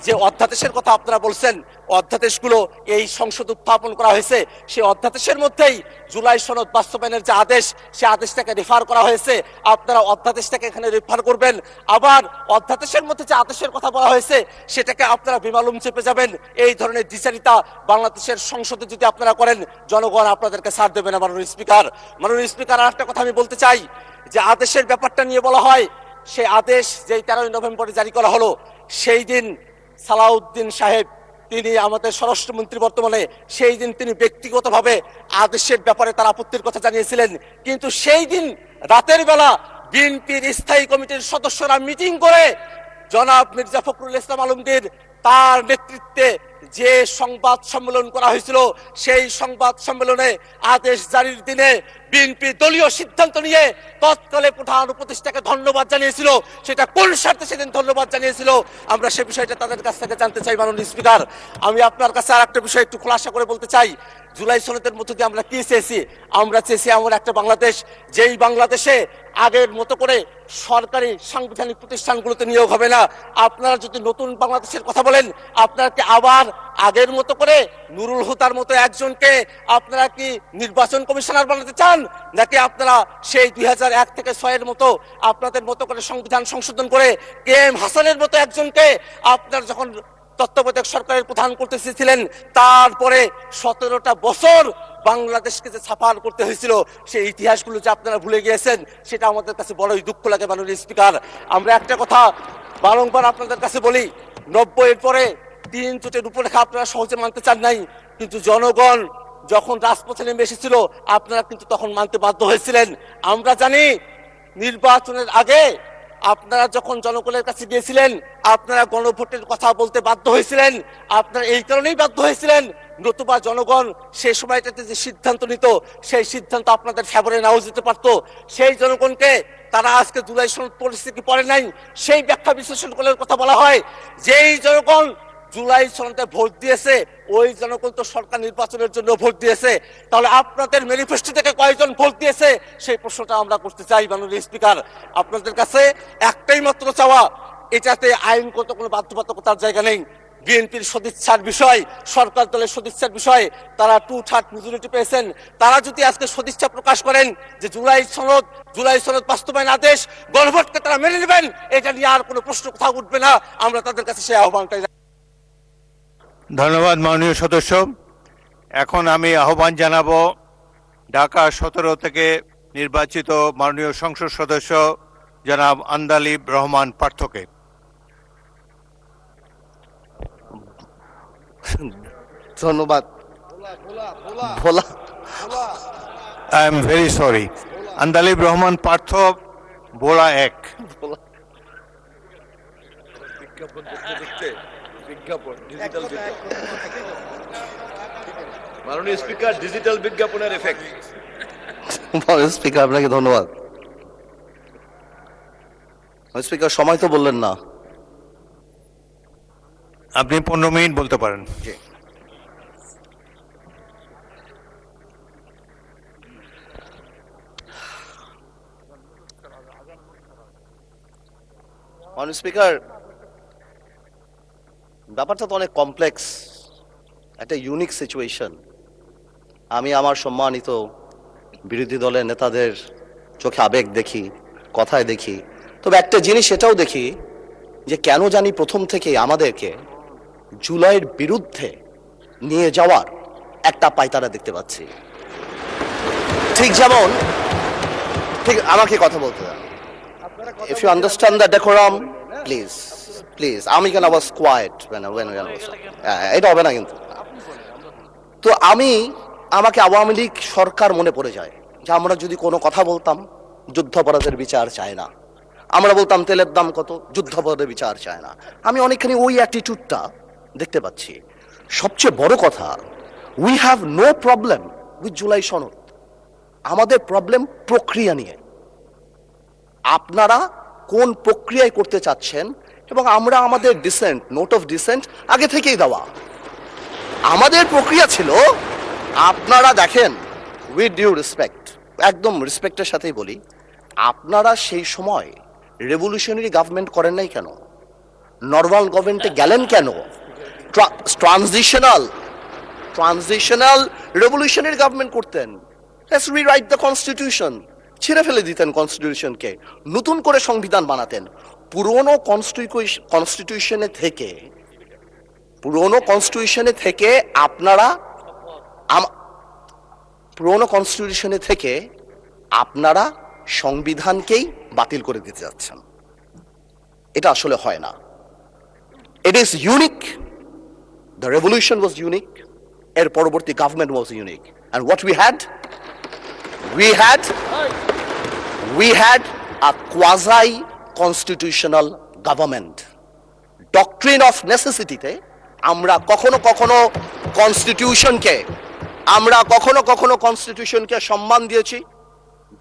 [SPEAKER 8] যে অধ্যাদেশের কথা আপনারা বলছেন, অধ্যাদেশগুলো এই সংসদ উত্থাপন করা হয়েছে, সেই অধ্যাদেশের মধ্যেই জুলাই সনদ বাস্তবায়নের যে আদেশ, সে আদেশটাকে রেফার করা হয়েছে, আপনারা অধ্যাদেশটাকে এখানে রেফার করবেন। আবার অধ্যাদেশের মধ্যে যে আদেশের কথা বলা হয়েছে সেটাকে আপনারা বেমালুম চেপে যাবেন। এই ধরনের দ্বিচারিতা বাংলাদেশের সংসদে যদি আপনারা করেন, জনগণ আপনাদেরকে ছাড় দেবে না। মাননীয় স্পিকার, আর একটা কথা আমি বলতে চাই, যে আদেশের ব্যাপারটা নিয়ে বলা হয়, সেই আদেশ যেই 13 নভেম্বরে জারি করা হলো, সেই দিন সালাউদ্দিন সাহেব, তিনি আমাদের স্বরাষ্ট্রমন্ত্রী বর্তমানে, সেই দিন তিনি ব্যক্তিগতভাবে আদেশের ব্যাপারে তার আপত্তির কথা জানিয়েছিলেন। কিন্তু সেই দিন রাতের বেলা বিএনপির স্থায়ী কমিটির সদস্যরা মিটিং করে জনাব মির্জা ফখরুল ইসলাম আলমগীর তার নেতৃত্বে যে সংবাদ সম্মেলন করা হয়েছিল, সেই সংবাদ সম্মেলনে আদেশ জারির দিনে বিএনপি দলীয় সিদ্ধান্ত নিয়ে তৎকালে প্রধান উপদেষ্টাকে ধন্যবাদ জানিয়েছিল। সেটা কোন স্বার্থে সেদিন ধন্যবাদ জানিয়েছিল, আমরা সে বিষয়টা তাদের কাছ থেকে জানতে চাই। মাননীয় স্পিকার, আমি আপনার কাছে আর একটা বিষয় একটু খোলাসা করে বলতে চাই। জুলাই সনদের মধ্য দিয়ে আমরা কি চেয়েছি? আমরা চেয়েছি এমন একটা বাংলাদেশ, যেই বাংলাদেশে আগের মতো করে সরকারি সাংবিধানিক প্রতিষ্ঠানগুলোতে নিয়োগ হবে না। আপনারা যদি নতুন বাংলাদেশের কথা বলেন, আপনারা কি আবার আগের মতো করে নুরুল হুদার মতো একজনকে আপনারা কি নির্বাচন কমিশনার বানাতে চান, নাকি আপনারা সেই 2001 থেকে 6 এর মতো আপনাদের মতো করে সংবিধান সংশোধন করে KM হাসানের মতো একজনকে আপনারা যখন তত্ত্বাবধায়ক সরকারের প্রধান করতে চেয়েছিলেন, তারপরে 17টা বছর বাংলাদেশকে যে ছাপার করতে হয়েছিল, সেই ইতিহাসগুলো যে আপনারা ভুলে গিয়েছেন, সেটা আমাদের কাছে বড়ই দুঃখ লাগে। মাননীয় স্পিকার, আমরা একটা কথা বারংবার আপনাদের কাছে বলি, 90 এর পরে 3 জোটের রূপরেখা আপনারা সহজে মানতে চান নাই, কিন্তু জনগণ যখন রাজপথে নেমে এসেছিল, আপনারা কিন্তু তখন মানতে বাধ্য হয়েছিলেন। আমরা জানি নির্বাচনের আগে আপনারা যখন জনগণের কাছে গিয়েছিলেন, আপনারা গণভোটের কথা বলতে বাধ্য হয়েছিলেন। আপনারা এই কারণেই বাধ্য হয়েছিলেন, নতুবা জনগণ সেই সময়টাতে যে সিদ্ধান্ত নিত, সেই সিদ্ধান্ত আপনাদের ফেভারে নাও যেতে পারত। সেই জনগণকে তারা আজকে জুলাই সনদ পরিস্থিতি পড়ে নাই, সেই ব্যাখ্যা বিশ্লেষণ করার কথা বলা হয়। যেই জনগণ জুলাই সনদে ভোট দিয়েছে, ওই জনগণ তো সরকার নির্বাচনের জন্য ভোট দিয়েছে। তাহলে আপনাদের ম্যানিফেস্টো থেকে কয়জন ভোট দিয়েছে, সেই প্রশ্নটা আমরা করতে চাই। মাননীয় স্পিকার, আপনাদের কাছে একটাই মাত্র চাওয়া, এটাতে আইনগত কোনো বাধ্যবাধকতার জায়গা নেই। বিএনপির সদিচ্ছার বিষয়, সরকার দলের সদিচ্ছার বিষয়, তারা 2/3 মেজরিটি পেয়েছেন। তারা যদি আজকে সদিচ্ছা প্রকাশ করেন যে জুলাই সনদ বাস্তবায়ন আদেশ, গণভোটকে তারা মেনে নেবেন, এটা নিয়ে আর কোনো প্রশ্ন কোথাও উঠবে না। আমরা তাদের কাছে সেই আহ্বানটাই।
[SPEAKER 2] ধন্যবাদ মাননীয় সদস্য। এখন আমি আহ্বান জানাবো ঢাকা 17 থেকে নির্বাচিত মাননীয় সংসদ সদস্য জনাব আন্দালিব রহমান পার্থকে।
[SPEAKER 9] ধন্যবাদ। Bhola,
[SPEAKER 2] I am very sorry, Andalib Rahman Partha, Bhola 1।
[SPEAKER 4] মাননীয় স্পিকার, ডিজিটাল বিজ্ঞাপনের এফেক্ট।
[SPEAKER 9] স্পিকার আপনাকে ধন্যবাদ। স্পিকার, সময় তো বললেন না।
[SPEAKER 2] আপনি 15 মিনিট বলতে পারেন।
[SPEAKER 9] মাননীয় স্পিকার, ব্যাপারটা তো অনেক কমপ্লেক্স, একটা ইউনিক সিচুয়েশন। আমি আমার সম্মানিত বিরোধী দলের নেতাদের চোখে আবেগ দেখি, কথায় দেখি, তবে একটা জিনিস এটাও দেখি যে কেন জানি প্রথম থেকে আমাদেরকে জুলাইয়ের বিরুদ্ধে নিয়ে যাওয়ার একটা পায়তারা দেখতে পাচ্ছি। ঠিক যেমন, ঠিক আমাকে কথা বলতে দেন। If you understand the decorum, please, please. আমি কেন was quiet when এটা হবে না কিন্তু। তো আমাকে আওয়ামী লীগ সরকার মনে পড়ে যায় যে আমরা যদি কোনো কথা বলতাম, যুদ্ধাপরাধের বিচার চায় না। আমরা বলতাম তেলের দাম কত, যুদ্ধাপরাধের বিচার চায় না। আমি অনেকখানি ওই অ্যাটিটিউডটা দেখতে পাচ্ছি। সবচেয়ে বড় কথা, we have no problem with July সনদ। আমাদের প্রবলেম প্রক্রিয়া নিয়ে। আপনারা কোন প্রক্রিয়ায় করতে চাচ্ছেন, এবং আমরা আমাদের ডিসেন্ট, নোট অফ ডিসেন্ট আগে থেকেই দেওয়া। আমাদের প্রক্রিয়া ছিল, আপনারা দেখেন, উইথ ডিউ রেসপেক্ট, একদম রেসপেক্টের সাথেই বলি, আপনারা সেই সময় রেভলিউশনারি গভর্নমেন্ট করেন নাই কেন? নর্মাল গভর্নমেন্টে গেলেন কেন? ট্রানজিশনাল রেভলিউশনারি গভর্নমেন্ট করতেন। Let's rewrite the constitution. ছিঁড়ে ফেলে দিতেন কনস্টিটিউশনকে, নতুন করে সংবিধান বানাতেন। পুরনো কনস্টিটিউশনে থেকে আপনারা সংবিধানকেই বাতিল করে দিতে যাচ্ছেন। এটা আসলে হয় না। It is unique. The revolution was unique, এর পরবর্তী government was unique, and what we had a quasi constitutional government. Doctrine of necessity তে আমরা কখনো কনস্টিটিউশনকে সম্মান দিয়েছি।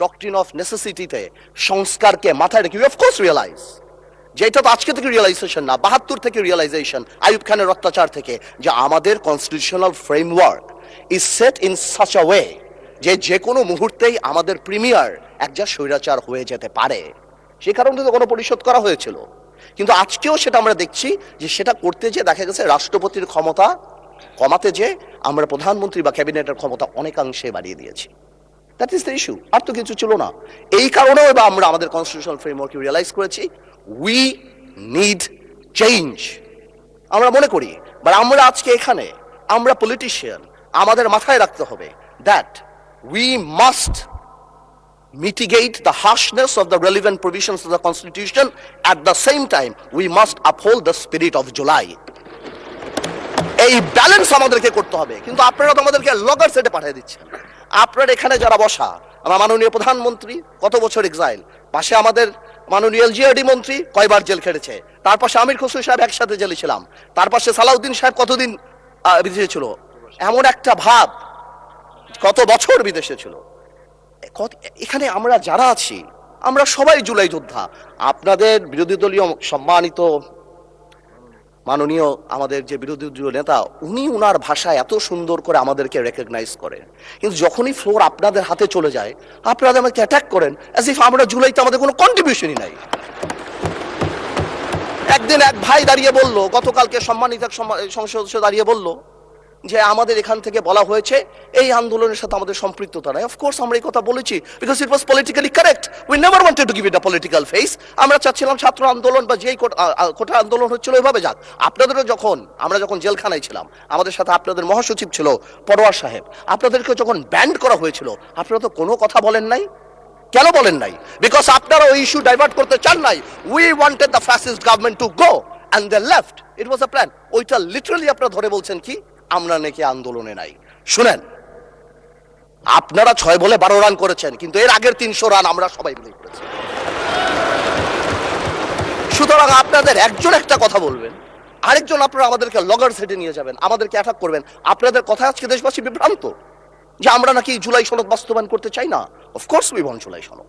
[SPEAKER 9] ডক্ট্রিন অফ নেসেসিটিতে সংস্কারকে মাথায় রেখে অফ কোর্স রিয়েলাইজ, যেটা তো আজকে থেকে রিয়েলাইজেশন না, 72 থেকে রিয়েলাইজেশন, আইয়ুব খানের অত্যাচার থেকে, যে আমাদের constitutional framework is set in such a way যে কোনো মুহূর্তেই আমাদের প্রিমিয়ার একজন স্বৈরাচার হয়ে যেতে পারে। সে কারণে তো গণপরিষদ করা হয়েছিল। কিন্তু আজকেও সেটা আমরা দেখছি যে সেটা করতে যে দেখা গেছে রাষ্ট্রপতির ক্ষমতা কমাতে যে আমরা প্রধানমন্ত্রী বা ক্যাবিনেটের ক্ষমতা অনেকাংশে বাড়িয়ে দিয়েছি। দ্যাট ইজ দ্য ইস্যু, আর তো কিছু ছিল না। এই কারণেও বা আমরা আমাদের কনস্টিটিউশনাল ফ্রেমওয়ার্ক রিয়েলাইজ করেছি উই নিড চেঞ্জ। আমরা মনে করি বা আমরা আজকে এখানে আমরা পলিটিশিয়ান, আমাদের মাথায় রাখতে হবে that we must mitigate the harshness of the relevant provisions of the Constitution. At the same time, we must uphold the spirit of July. এই ব্যালেন্স আমাদেরকে করতে হবে। কিন্তু আপনারা তো আমাদেরকে লগার সেটে পাঠিয়ে দিচ্ছেন। আপনারা এখানে যারা বসা, আমার মাননীয় প্রধানমন্ত্রী কত বছর এক্সাইল, পাশে আমাদের মাননীয় এলজিআরডি মন্ত্রী কয়বার জেল খেটেছে, তার পাশে আমির খসরু সাহেব একসাথে জেলে ছিলাম, তার পাশে সালাউদ্দিন সাহেব কতদিন বিদেশে ছিল, এমন একটা ভাব, কত বছর বিদেশে ছিল। এখানে আমরা যারা আছি আমরা সবাই জুলাই যোদ্ধা। আপনাদের বিরোধী দলীয় সম্মানিত মাননীয় আমাদের যে বিরোধী দলীয় নেতা, উনি উনার ভাষায় এত সুন্দর করে আমাদেরকে রেকগনাইজ করেন, কিন্তু যখনই ফ্লোর আপনাদের হাতে চলে যায় আপনারা আমাকে অ্যাটাক করেন অ্যাজ ইফ আমরা জুলাইতে আমাদের কোনো কন্ট্রিবিউশনই নাই। একদিন এক ভাই দাঁড়িয়ে বলল, গতকালকে সম্মানিত সংসদ সদস্য দাঁড়িয়ে বলল যে আমাদের এখান থেকে বলা হয়েছে এই আন্দোলনের সাথে আমাদের সম্পৃক্ততা নাই। অফকোর্স আমরা এই কথা বলেছি because it was politically correct. We never wanted to give it a political face. আমরা চাচ্ছিলাম ছাত্র আন্দোলন বা যেই কোটা আন্দোলন হচ্ছিল ওইভাবে যাক। আপনাদেরও আমরা যখন জেলখানায় ছিলাম, আমাদের সাথে আপনাদের মহাসচিব ছিল পরোয়ার সাহেব, আপনাদেরকে যখন ব্যান্ড করা হয়েছিল আপনারা তো কোনো কথা বলেন নাই। কেন বলেন নাই? বিকজ আপনারা ওই ইস্যু ডাইভার্ট করতে চান নাই। We wanted the fascist government to go and they left. It was a plan. ওইটা লিটারালি আপনারা ধরে বলছেন কি আমরা নাকি আন্দোলনে নাই। শুনেন, আপনারা 6 বলে 12 রান করেছেন, কিন্তু এর আগের 300 রান আমরা সবাই মিলে করেছি। সুতরাং আপনাদের একজন একটা কথা বলবেন, আরেকজন আপনারা আমাদেরকে লগর সেটে নিয়ে যাবেন, আমাদেরকে অ্যাটাক করবেন। আপনাদের কথা আজকে দেশবাসী বিভ্রান্ত যে আমরা নাকি জুলাই সনদ বাস্তবায়ন করতে চাই না। অফকোর্স উই ওয়ান্ট জুলাই সনদ,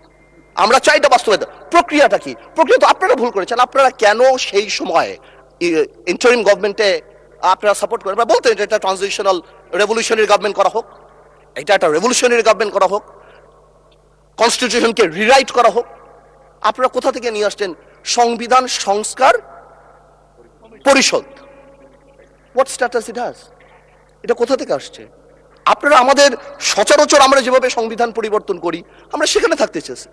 [SPEAKER 9] আমরা চাই এটা বাস্তবায়ন। প্রক্রিয়াটা কি? প্রক্রিয়া তো আপনারা ভুল করেছেন। আপনারা কেন সেই সময় ইন্টারিম গভর্নমেন্টে আপনারা সাপোর্ট করেন? বলতেন এটা ট্রানজিশনাল রেভলিউশনারি গভর্নমেন্ট করা হোক, এটা একটা রেভলিউশনারি গভর্নমেন্ট করা হোক, কনস্টিটিউশনকে রিরাইট করা হোক। আপনারা কোথা থেকে নিয়ে আসছেন সংবিধান সংস্কার পরিষদ? What status it has? এটা কোথা থেকে আসছে? আপনারা আমাদের সচরাচর আমরা যেভাবে সংবিধান পরিবর্তন করি আমরা সেখানে থাকতে চেয়েছি,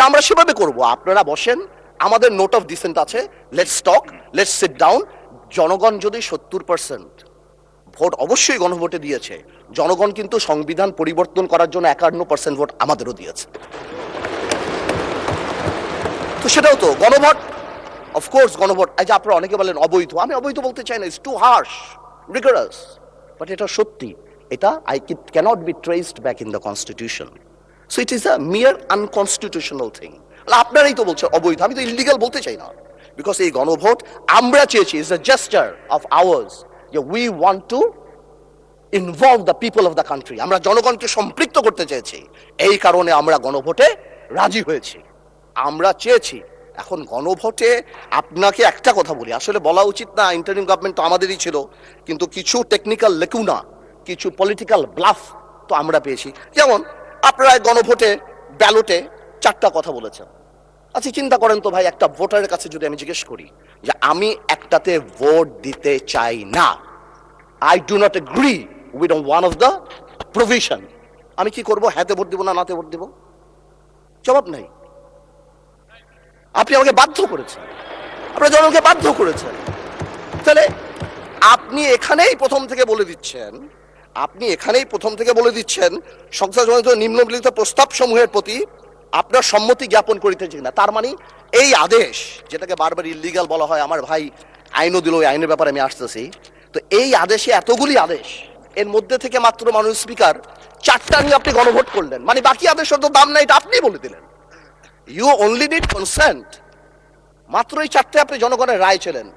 [SPEAKER 9] আমরা সেভাবে করব। আপনারা বসেন, আমাদের নোট অফ ডিসেন্ট আছে, let's talk, let's sit down. জনগণ যদি 70% ভোট অবশ্যই গণভোটে দিয়েছে, জনগণ কিন্তু সংবিধান পরিবর্তন করার জন্য 51% ভোট আমাদেরও দিয়েছে। তো সেটাও তো গণভোট, অফকোর্স গণভোট। এই যে আপনারা অনেকে বলেন অবৈধ, আমি অবৈধ বলতে চাই না, ইটস টু হার্শ, রিগরাস, বাট এটা সত্যি। এটা it cannot be traced back in the constitution, so it is a mere unconstitutional thing. আপনারাই তো বলছেন অবৈধ, আমি তো ইলিগাল বলতে চাই না, বিকজ এই গণভোট আমরা চেয়েছি is a gesture of ours যে we want to involve the people of the country, আমরা জনগণকে সম্পৃক্ত করতে চেয়েছি। এই কারণে আমরা গণভোটে রাজি হয়েছি, আমরা চেয়েছি। এখন গণভোটে আপনাকে একটা কথা বলি, আসলে বলা উচিত না, ইন্টারিম গভর্নমেন্ট তো আমাদেরই ছিল, কিন্তু কিছু টেকনিক্যাল লেকুনা, কিছু পলিটিক্যাল ব্লাফ তো আমরা পেয়েছি। যেমন আপনারা গণভোটে ব্যালটে 4টা কথা বলেছেন। আচ্ছা চিন্তা করেন তো ভাই, একটা ভোটারের কাছে যদি আমি জিজ্ঞেস করি যে আমি একটাতে ভোট দিতে চাই না, I do not agree with one of the provision, আমি কি করব? হ্যাঁতে ভোট দিব না নাতে ভোট দিব? জবাব নাই। আপনি আমাকে বাধ্য করেছেন, আপনারা জনগণকে বাধ্য করেছেন। তাহলে আপনি এখানেই প্রথম থেকে বলে দিচ্ছেন সংসদজনিত নিম্নলিখিত প্রস্তাব সমূহের প্রতি আপনার সম্মতি জ্ঞাপন করিতেছে না। তার মানে এই আদেশ, যেটাকে বারবার ইল্লিগাল বলা হয়, আমার ভাই আইনও দিল, ওই আইনের ব্যাপারে আমি আসতেছি। তো এই আদেশে এতগুলি আদেশ, এর মধ্যে থেকে মাত্র মাননীয় স্পিকার 4টা নিয়ে আপনি গণভোট করলেন, মানে বাকি আদেশের তো দাম নাই, এটা আপনি বলে দিলেন। You only need consent. মাত্র এই 4টে আপনি জনগণের রায় ছিলেন,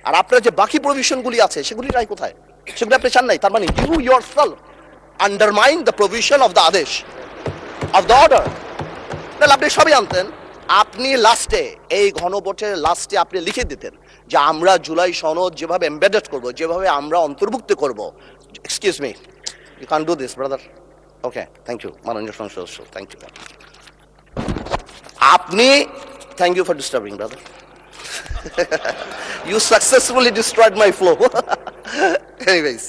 [SPEAKER 9] আর আপনার যে বাকি প্রভিশনগুলি আছে সেগুলি রায় কোথায়? সেগুলি আপনি চান নাই। তার মানে you yourself undermine the provision of the আদেশ অফ দ্য অর্ডার। তাহলে আপনি সবই আনতেন। আপনি লাস্টে, এই গণভোটের লাস্টে আপনি লিখে দিতেন যে আমরা জুলাই সনদ যেভাবে এমবেডেড করব, যেভাবে আমরা অন্তর্ভুক্ত করব। Excuse me, you can do this brother. Okay, thank you মাননীয় সংসদ সদস্য, থ্যাংক ইউ। আপনি, thank you for disturbing brother. You successfully destroyed my flow. Anyways,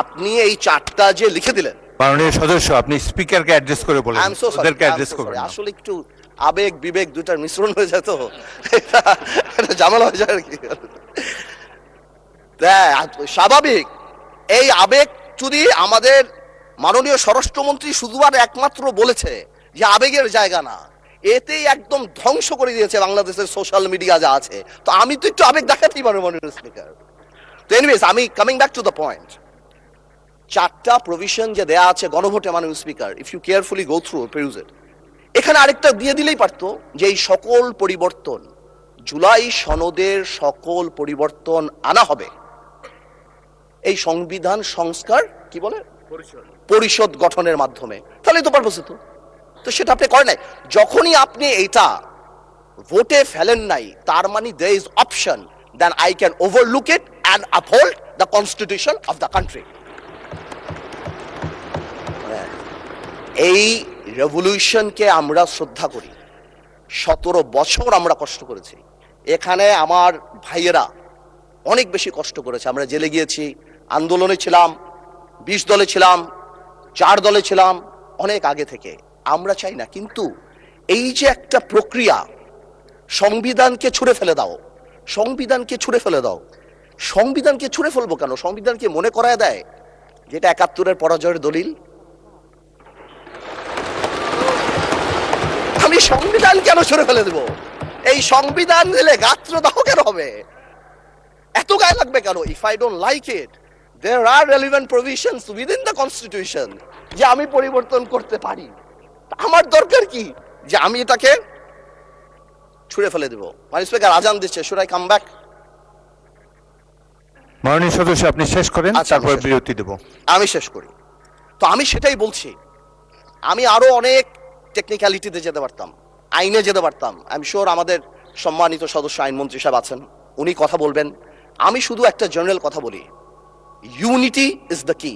[SPEAKER 9] আপনি এই 4টা যে লিখে দিলেন।
[SPEAKER 2] মাননীয় সদস্য, আপনি স্পিকারকে অ্যাড্রেস করে বলেন,
[SPEAKER 9] আই এম সো সরি,
[SPEAKER 2] ওদেরকে অ্যাড্রেস করবেন না।
[SPEAKER 9] আসলে একটু আবেগ বিবেক দুটার মিশ্রণ হয়ে যায়, তো এটা ঝামেলা হয়ে যায় আর কি। স্বাভাবিক। এই আবেগ যদি আমাদের মাননীয় স্বরাষ্ট্রমন্ত্রী শুধু আর একমাত্র বলেছে যে আবেগের জায়গা না, এতেই একদম ধ্বংস করে দিয়েছে বাংলাদেশের সোশ্যাল মিডিয়া যা আছে। তো আমি তো একটু আবেগ দেখাতেই পারবো মাননীয় স্পিকার। তো এনিওয়েজ, আমি coming back to the point. 4টা প্রভিশন যে দেয়া আছে গণভোটে মাননীয় speaker, if you carefully go through peruse it, এখানে আরেকটা দিয়ে দিলেই পারতো যে এই সকল পরিবর্তন, জুলাই সনদের সকল পরিবর্তন আনা হবে এই সংবিধান সংস্কার কি বলে পরিষদ গঠনের মাধ্যমে। তাহলে তো পারপোস হতো। তো সেটা আপনি করেন নাই। যখনই আপনি এইটা ভোটে ফেলেন নাই, তার মানে there is option then I can overlook it and uphold the constitution of the country. এই রেভলিউশনকে আমরা শ্রদ্ধা করি। 17 বছর আমরা কষ্ট করেছি। এখানে আমার ভাইয়েরা অনেক বেশি কষ্ট করেছে। আমরা জেলে গিয়েছি, আন্দোলনে ছিলাম, 20 দলে ছিলাম, 4 দলে ছিলাম, অনেক আগে থেকে। আমরা চাই না, কিন্তু এই যে একটা প্রক্রিয়া, সংবিধানকে ছুঁড়ে ফেলে দাও, সংবিধানকে ছুঁড়ে ফেলে দাও। সংবিধানকে ছুঁড়ে ফেলবো কেন? সংবিধানকে মনে করায় দেয় যেটা 71-এর পরাজয়ের দলিল। আমি সংবিধান কেন ছুঁড়ে ফেলে দেব? এই সংবিধান দিলে গাত্রদাহ কেন হবে? এত গায়ে লাগবে কেন? If I don't like it, there are relevant provisions within the constitution যে আমি পরিবর্তন করতে পারি। আমার দরকার কি যে আমি এটাকে ছুঁড়ে ফেলে দেব? মাননীয় স্পিকার আজান দিচ্ছে, should I come back?
[SPEAKER 2] মাননীয় সদস্য, আপনি শেষ করেন,
[SPEAKER 9] আচ্ছা,
[SPEAKER 2] তারপর
[SPEAKER 9] আমি শেষ
[SPEAKER 2] বিরতি দেব।
[SPEAKER 9] আমি শেষ করি। তো আমি সেটাই বলছি, আমি আরো অনেক টেকনিক্যালিটিতে যেতে পারতাম, আইনে যেতে পারতাম। আই এম শিওর আমাদের সম্মানিত সদস্য আইনমন্ত্রী সাহেব আছেন, উনি কথা বলবেন। আমি শুধু একটা জেনারেল কথা বলি, ইউনিটি ইজ দ্য কি।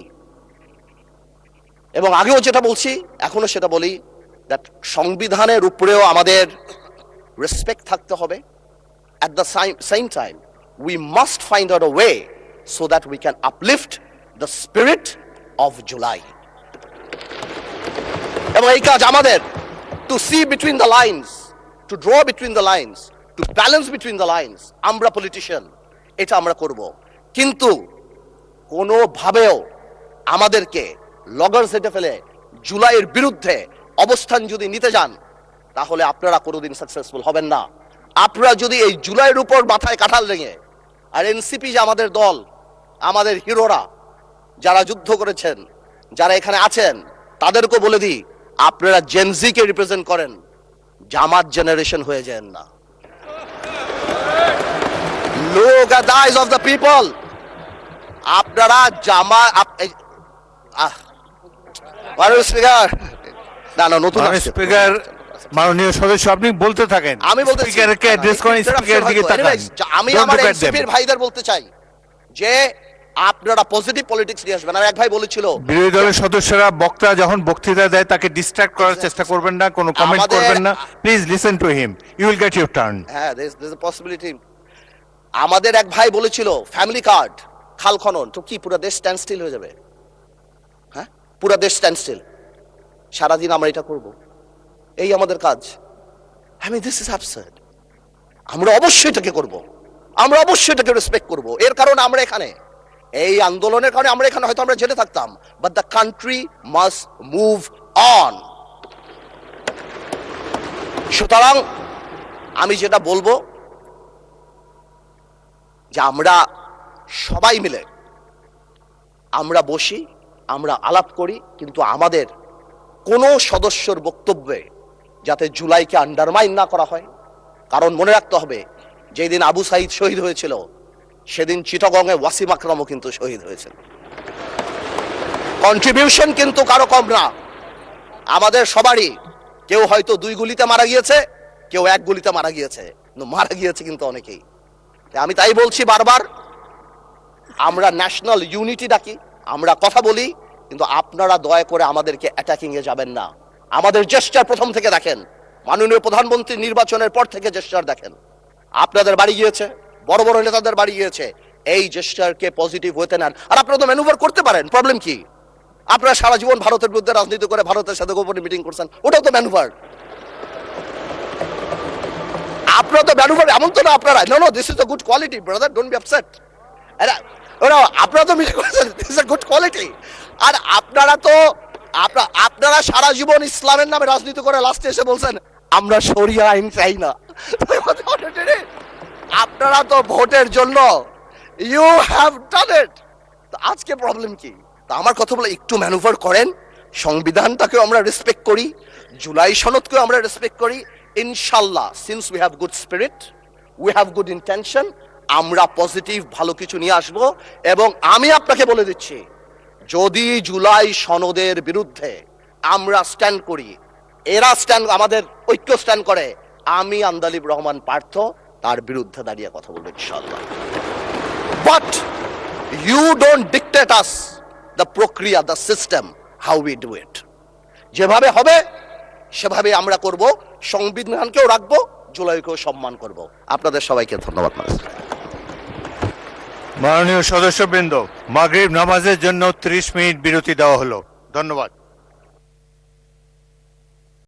[SPEAKER 9] এবং আগেও যেটা বলছি, এখনো সেটা বলি, দ্যাট সংবিধানের উপরেও আমাদের রেসপেক্ট থাকতে হবে। At the same time, we must find out a way so that we can uplift the spirit of July. এবং এই কাজ আমাদের, to see between the lines, to draw between the lines, to balance between the lines, আমরা politician, এটা আমরা করব। কিন্তু কোনোভাবেও আমাদেরকে লগর সেটে ফেলে জুলাইয়ের বিরুদ্ধে অবস্থান যদি নিতে যান, তাহলে আপনারা কোনোদিন সাকসেসফুল হবেন না। আপনারা যদি এই জুলাইয়ের উপর মাথায় কাঁঠাল রেঙে, আর এনসিপি যে আমাদের দল, আমাদের হিরোরা যারা যুদ্ধ করেছেন, যারা এখানে আছেন, তাদেরকে বলে দিই, আপনারা জেনজিকে রিপ্রেজেন্ট করেন, জামাত জেনারেশন হয়ে যান না। Look at the eyes of the people. আপনারা স্পিকার না নতুন
[SPEAKER 2] স্পিকার, মাননীয় সদস্য, আপনি বলতে থাকেন।
[SPEAKER 9] আমি বলতে
[SPEAKER 2] স্পিকারকে অ্যাড্রেস করেন, স্পিকারের দিকে তাকান।
[SPEAKER 9] আমি আমার এনসিপির ভাইদের বলতে চাই যে আপনারা পজিটিভ পলিটিক্স নিয়ে আসবেন। আর এক ভাই বলেছিল,
[SPEAKER 2] বিরোধী দলের সদস্যরা বক্তা যখন বক্তৃতা দেয় তাকে ডিস্ট্রাক্ট করার চেষ্টা করবেন না, কোনো কমেন্ট করবেন না। Please listen to him, you will get your turn.
[SPEAKER 9] হ্যাঁ, there is a possibility. আমাদের এক ভাই বলেছিল ফ্যামিলি কার্ড, খাল খনন, তো কি পুরো দেশ স্ট্যান্ড স্টিল হয়ে যাবে? হ্যাঁ, পুরো দেশ স্ট্যান্ড স্টিল, সারাদিন আমরা এটা করব, এই আমাদের কাজ? This is absurd. আমরা অবশ্যই এটাকে করব, আমরা অবশ্যই এটাকে রেসপেক্ট করব। এর কারণে আমরা এখানে, এই আন্দোলনের কারণে আমরা এখানে, হয়তো আমরা জেলে থাকতাম, but the country must move on. সুতরাং আমি যেটা বলবো যে আমরা সবাই মিলে আমরা বসি, আমরা আলাপ করি, কিন্তু আমাদের কোনো সদস্যর বক্তব্যে যাতে জুলাইকে আন্ডারমাইন না করা হয়। কারণ মনে রাখতে হবে, যেদিন আবু সাইদ শহীদ হয়েছিল সেদিন চিটাগংয়ে ওয়াসিম আকরামও কিন্তু শহীদ হয়েছিল। কন্ট্রিবিউশন কিন্তু কারো কম না, আমাদের সবারই। কেউ হয়তো 2 গুলিতে মারা গিয়েছে, কেউ 1 গুলিতে মারা গিয়েছে, কিন্তু মারা গিয়েছে কিন্তু অনেকেই। আমি তাই বলছি বারবার, আমরা ন্যাশনাল ইউনিটি ডাকি, আমরা কথা বলি, কিন্তু আপনারা দয়া করে আমাদেরকে অ্যাটাকিং এ যাবেন না। আমাদের জেস্টার প্রথম থেকে দেখেন, মাননীয় প্রধানমন্ত্রী নির্বাচনের পর থেকে জেস্টার দেখেন। আপনাদের বাড়ি গিয়েছে, বড় বড় নেতাদের বাড়ি গিয়েছে, এই জেস্টারকে পজিটিভ হতে নেন। আর আপনারা তো ম্যানুভার করতে পারেন, প্রবলেম কি? আপনারা সারা জীবন ভারতের বিরুদ্ধে রাজনীতি করে ভারতের সাথে গোপনে মিটিং করছেন, ওটাও তো ম্যানুভার। আপনারা তো ম্যানুভার, এমন তো না আপনারা, no this is a good quality brother, don't be upset. আপনারা তো মিটিং করছেন, this is a good quality. আর আপনারা সারা জীবন ইসলামের নামে রাজনীতি করে লাস্টে এসে বলছেন আমরা শরিয়া আইন চাই না। আপনারা তো ভোটের জন্য ইউ হ্যাভ ডান ইট। আজকে প্রবলেম কি? তা আমার কথা বলে একটু ম্যানুভার করেন, সংবিধানটাকেও আমরা রেসপেক্ট করি, জুলাই সনদকেও আমরা রেসপেক্ট করি। ইনশাল্লাহ, since we have good spirit, we have good intention, আমরা পজিটিভ ভালো কিছু নিয়ে আসব। এবং আমি আপনাকে বলে দিচ্ছি, যদি জুলাই সনদের বিরুদ্ধে আমরা স্ট্যান্ড করি, এরা স্ট্যান্ড, আমাদের ঐক্য স্ট্যান্ড করে, আমি আন্দালিব রহমান পার্থ তার বিরুদ্ধে দাঁড়িয়ে কথা বলবো ইনশাআল্লাহ। But you don't dictate us the প্রক্রিয়া, the system, how we do it. যেভাবে হবে সেভাবে আমরা করব, সংবিধানকেও রাখবো, জুলাইকেও সম্মান করব। আপনাদের সবাইকে ধন্যবাদ।
[SPEAKER 2] মাননীয় সদস্যবৃন্দ, মাগরিব নামাজের জন্য 30 মিনিট বিরতি দেওয়া হলো। ধন্যবাদ।